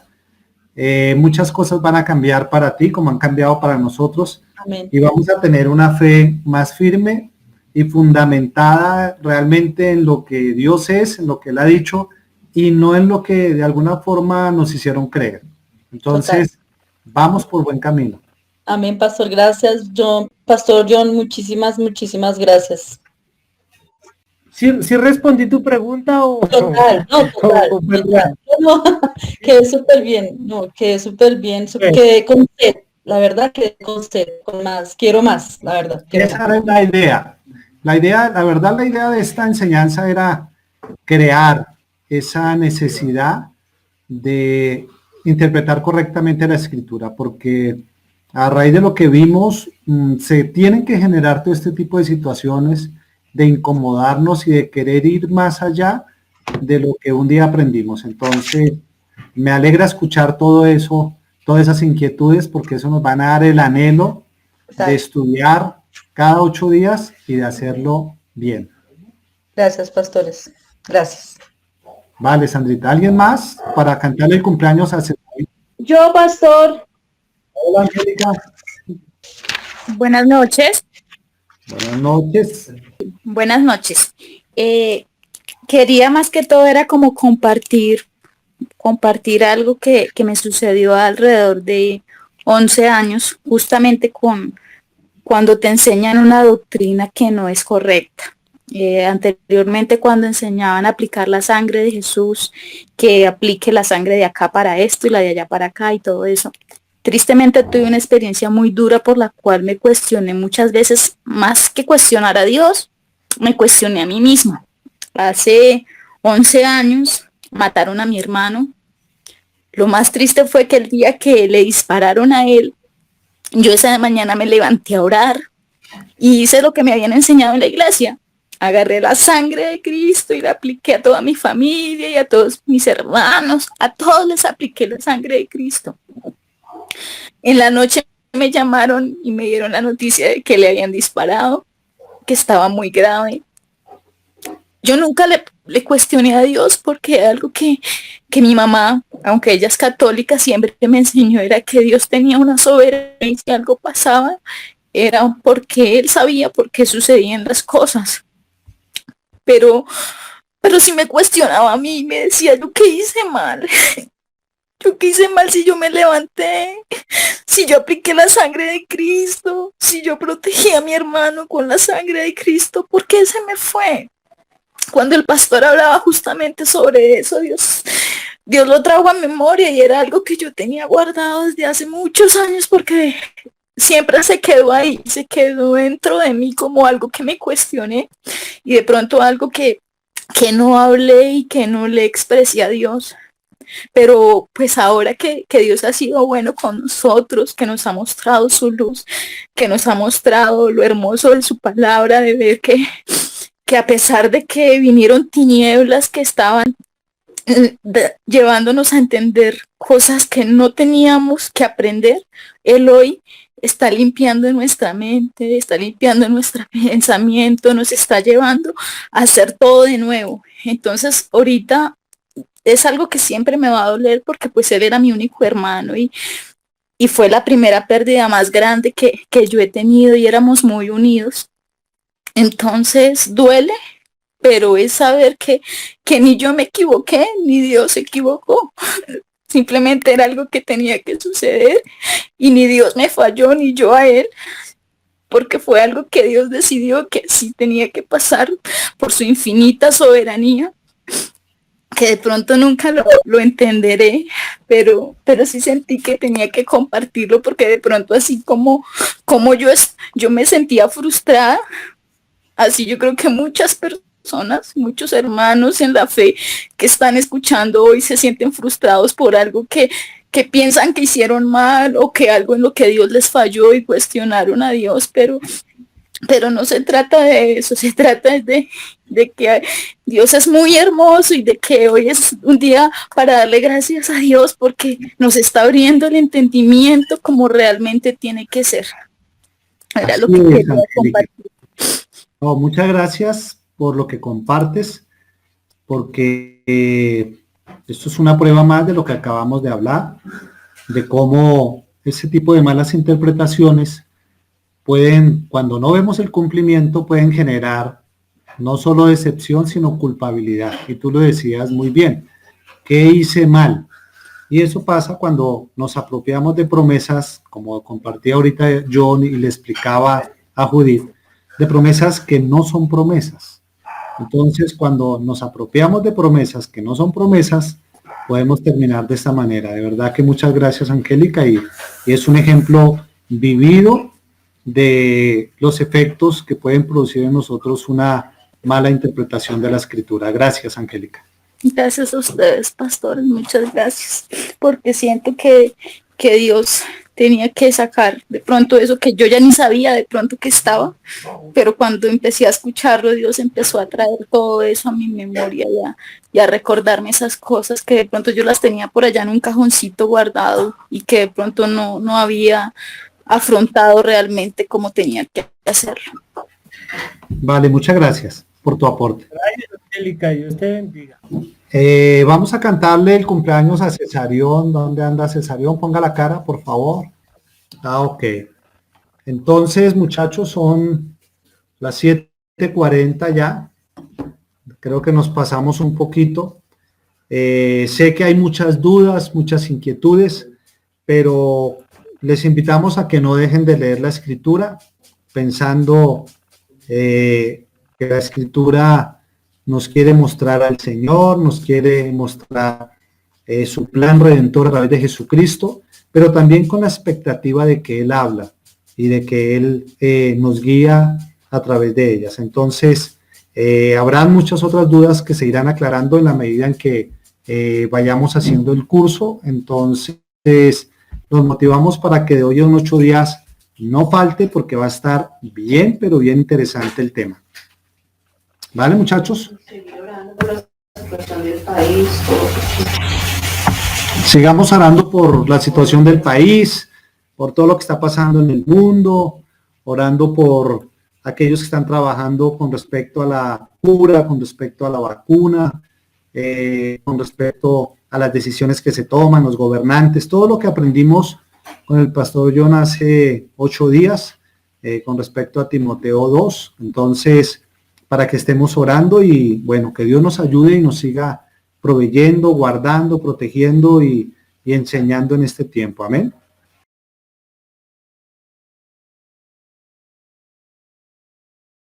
muchas cosas van a cambiar para ti como han cambiado para nosotros
Amén.
y vamos a tener una fe más firme y fundamentada realmente en lo que Dios es, en lo que Él ha dicho y no en lo que de alguna forma nos hicieron creer. Entonces, vamos por buen camino.
Amén, pastor, gracias. Pastor John, muchísimas gracias.
¿Sí respondí tu pregunta o
Total, no, total.
o fue real?
No, quedé súper bien, quedé con sed, la verdad, quedé con sed, con más, quiero más, la verdad.
Esa es la idea. La verdad, la idea de esta enseñanza era crear esa necesidad de interpretar correctamente la escritura, porque a raíz de lo que vimos, se tienen que generar todo este tipo de situaciones de incomodarnos y de querer ir más allá de lo que un día aprendimos. Entonces, me alegra escuchar todo eso, todas esas inquietudes, porque eso nos van a dar el anhelo de estudiar cada 8 días y de hacerlo bien.
Gracias, pastores. Gracias.
Vale, Sandrita. ¿Alguien más para cantarle el cumpleaños a Cecilia?
Yo, pastor.
Hola, Angélica.
Buenas noches.
Buenas noches.
Buenas noches. Quería más que todo era como compartir algo que me sucedió alrededor de 11 años, justamente cuando te enseñan una doctrina que no es correcta. Anteriormente, cuando enseñaban a aplicar la sangre de Jesús, que aplique la sangre de acá para esto y la de allá para acá y todo eso. Tristemente tuve una experiencia muy dura por la cual me cuestioné muchas veces, más que cuestionar a Dios, me cuestioné a mí misma. Hace 11 años mataron a mi hermano, Lo más triste fue que el día que le dispararon a él, yo esa mañana me levanté a orar y hice lo que me habían enseñado en la iglesia. Agarré la sangre de Cristo y la apliqué a toda mi familia y a todos mis hermanos. A todos les apliqué la sangre de Cristo. En la noche me llamaron y me dieron la noticia de que le habían disparado, que estaba muy grave. Yo nunca le cuestioné a Dios porque era algo que mi mamá, aunque ella es católica, siempre me enseñó, era que Dios tenía una soberanía y si algo pasaba, era porque Él sabía por qué sucedían las cosas. Pero sí me cuestionaba a mí y me decía, ¿yo qué hice mal? ¿Yo qué hice mal si yo me levanté? Si yo apliqué la sangre de Cristo, si yo protegí a mi hermano con la sangre de Cristo, ¿por qué se me fue? Cuando el pastor hablaba justamente sobre eso, Dios lo trajo a memoria y era algo que yo tenía guardado desde hace muchos años porque siempre se quedó ahí, se quedó dentro de mí como algo que me cuestioné y de pronto algo que no hablé y que no le expresé a Dios. Pero pues ahora que Dios ha sido bueno con nosotros, que nos ha mostrado su luz, que nos ha mostrado lo hermoso de su palabra, de ver que a pesar de que vinieron tinieblas que estaban llevándonos a entender cosas que no teníamos que aprender, Él hoy está limpiando nuestra mente, está limpiando nuestro pensamiento, nos está llevando a hacer todo de nuevo. Entonces ahorita es algo que siempre me va a doler porque pues él era mi único hermano y fue la primera pérdida más grande que yo he tenido y éramos muy unidos. Entonces duele, pero es saber que ni yo me equivoqué, ni Dios se equivocó. Simplemente era algo que tenía que suceder y ni Dios me falló, ni yo a él, porque fue algo que Dios decidió que sí tenía que pasar por su infinita soberanía, que de pronto nunca lo entenderé, pero sí sentí que tenía que compartirlo porque de pronto así como yo me sentía frustrada, así yo creo que muchas personas, muchos hermanos en la fe que están escuchando hoy se sienten frustrados por algo que piensan que hicieron mal o que algo en lo que Dios les falló y cuestionaron a Dios, pero no se trata de eso, se trata de que Dios es muy hermoso y de que hoy es un día para darle gracias a Dios porque nos está abriendo el entendimiento como realmente tiene que ser. Era lo que
Así es,
quería
Angélica.
compartir.
No, muchas gracias por lo que compartes, porque esto es una prueba más de lo que acabamos de hablar, de cómo ese tipo de malas interpretaciones pueden, cuando no vemos el cumplimiento, pueden generar no solo decepción, sino culpabilidad. Y tú lo decías muy bien, ¿qué hice mal? Y eso pasa cuando nos apropiamos de promesas, como compartía ahorita John y le explicaba a Judith, de promesas que no son promesas. Entonces, cuando nos apropiamos de promesas que no son promesas, podemos terminar de esta manera. De verdad que muchas gracias, Angélica, y es un ejemplo vivido de los efectos que pueden producir en nosotros una mala interpretación de la escritura. Gracias, Angélica.
Gracias a ustedes, pastores, muchas gracias, porque siento que Dios tenía que sacar de pronto eso que yo ya ni sabía de pronto que estaba, pero cuando empecé a escucharlo, Dios empezó a traer todo eso a mi memoria y a recordarme esas cosas que de pronto yo las tenía por allá en un cajoncito guardado y que de pronto no había afrontado realmente como tenía que hacerlo.
Vale, muchas gracias por tu aporte.
Gracias, Angélica, Dios te bendiga.
Vamos a cantarle el cumpleaños a Cesarión. ¿Dónde anda Cesarión? Ponga la cara, por favor. Ok. Entonces, muchachos, son las 7:40 ya. Creo que nos pasamos un poquito. Sé que hay muchas dudas, muchas inquietudes, pero les invitamos a que no dejen de leer la escritura, pensando que la escritura nos quiere mostrar al Señor, nos quiere mostrar su plan redentor a través de Jesucristo, pero también con la expectativa de que Él habla y de que Él nos guía a través de ellas. Entonces, habrán muchas otras dudas que se irán aclarando en la medida en vayamos haciendo el curso. Entonces, los motivamos para que de hoy a unos 8 días no falte, porque va a estar bien, pero bien interesante el tema. ¿Vale, muchachos? Sigamos orando por la situación del país, por todo lo que está pasando en el mundo, orando por aquellos que están trabajando con respecto a la cura, con respecto a la vacuna, con respecto a las decisiones que se toman, los gobernantes, todo lo que aprendimos con el pastor John hace 8 días con respecto a Timoteo 2. Entonces, para que estemos orando y bueno, que Dios nos ayude y nos siga proveyendo, guardando, protegiendo y enseñando en este tiempo. Amén.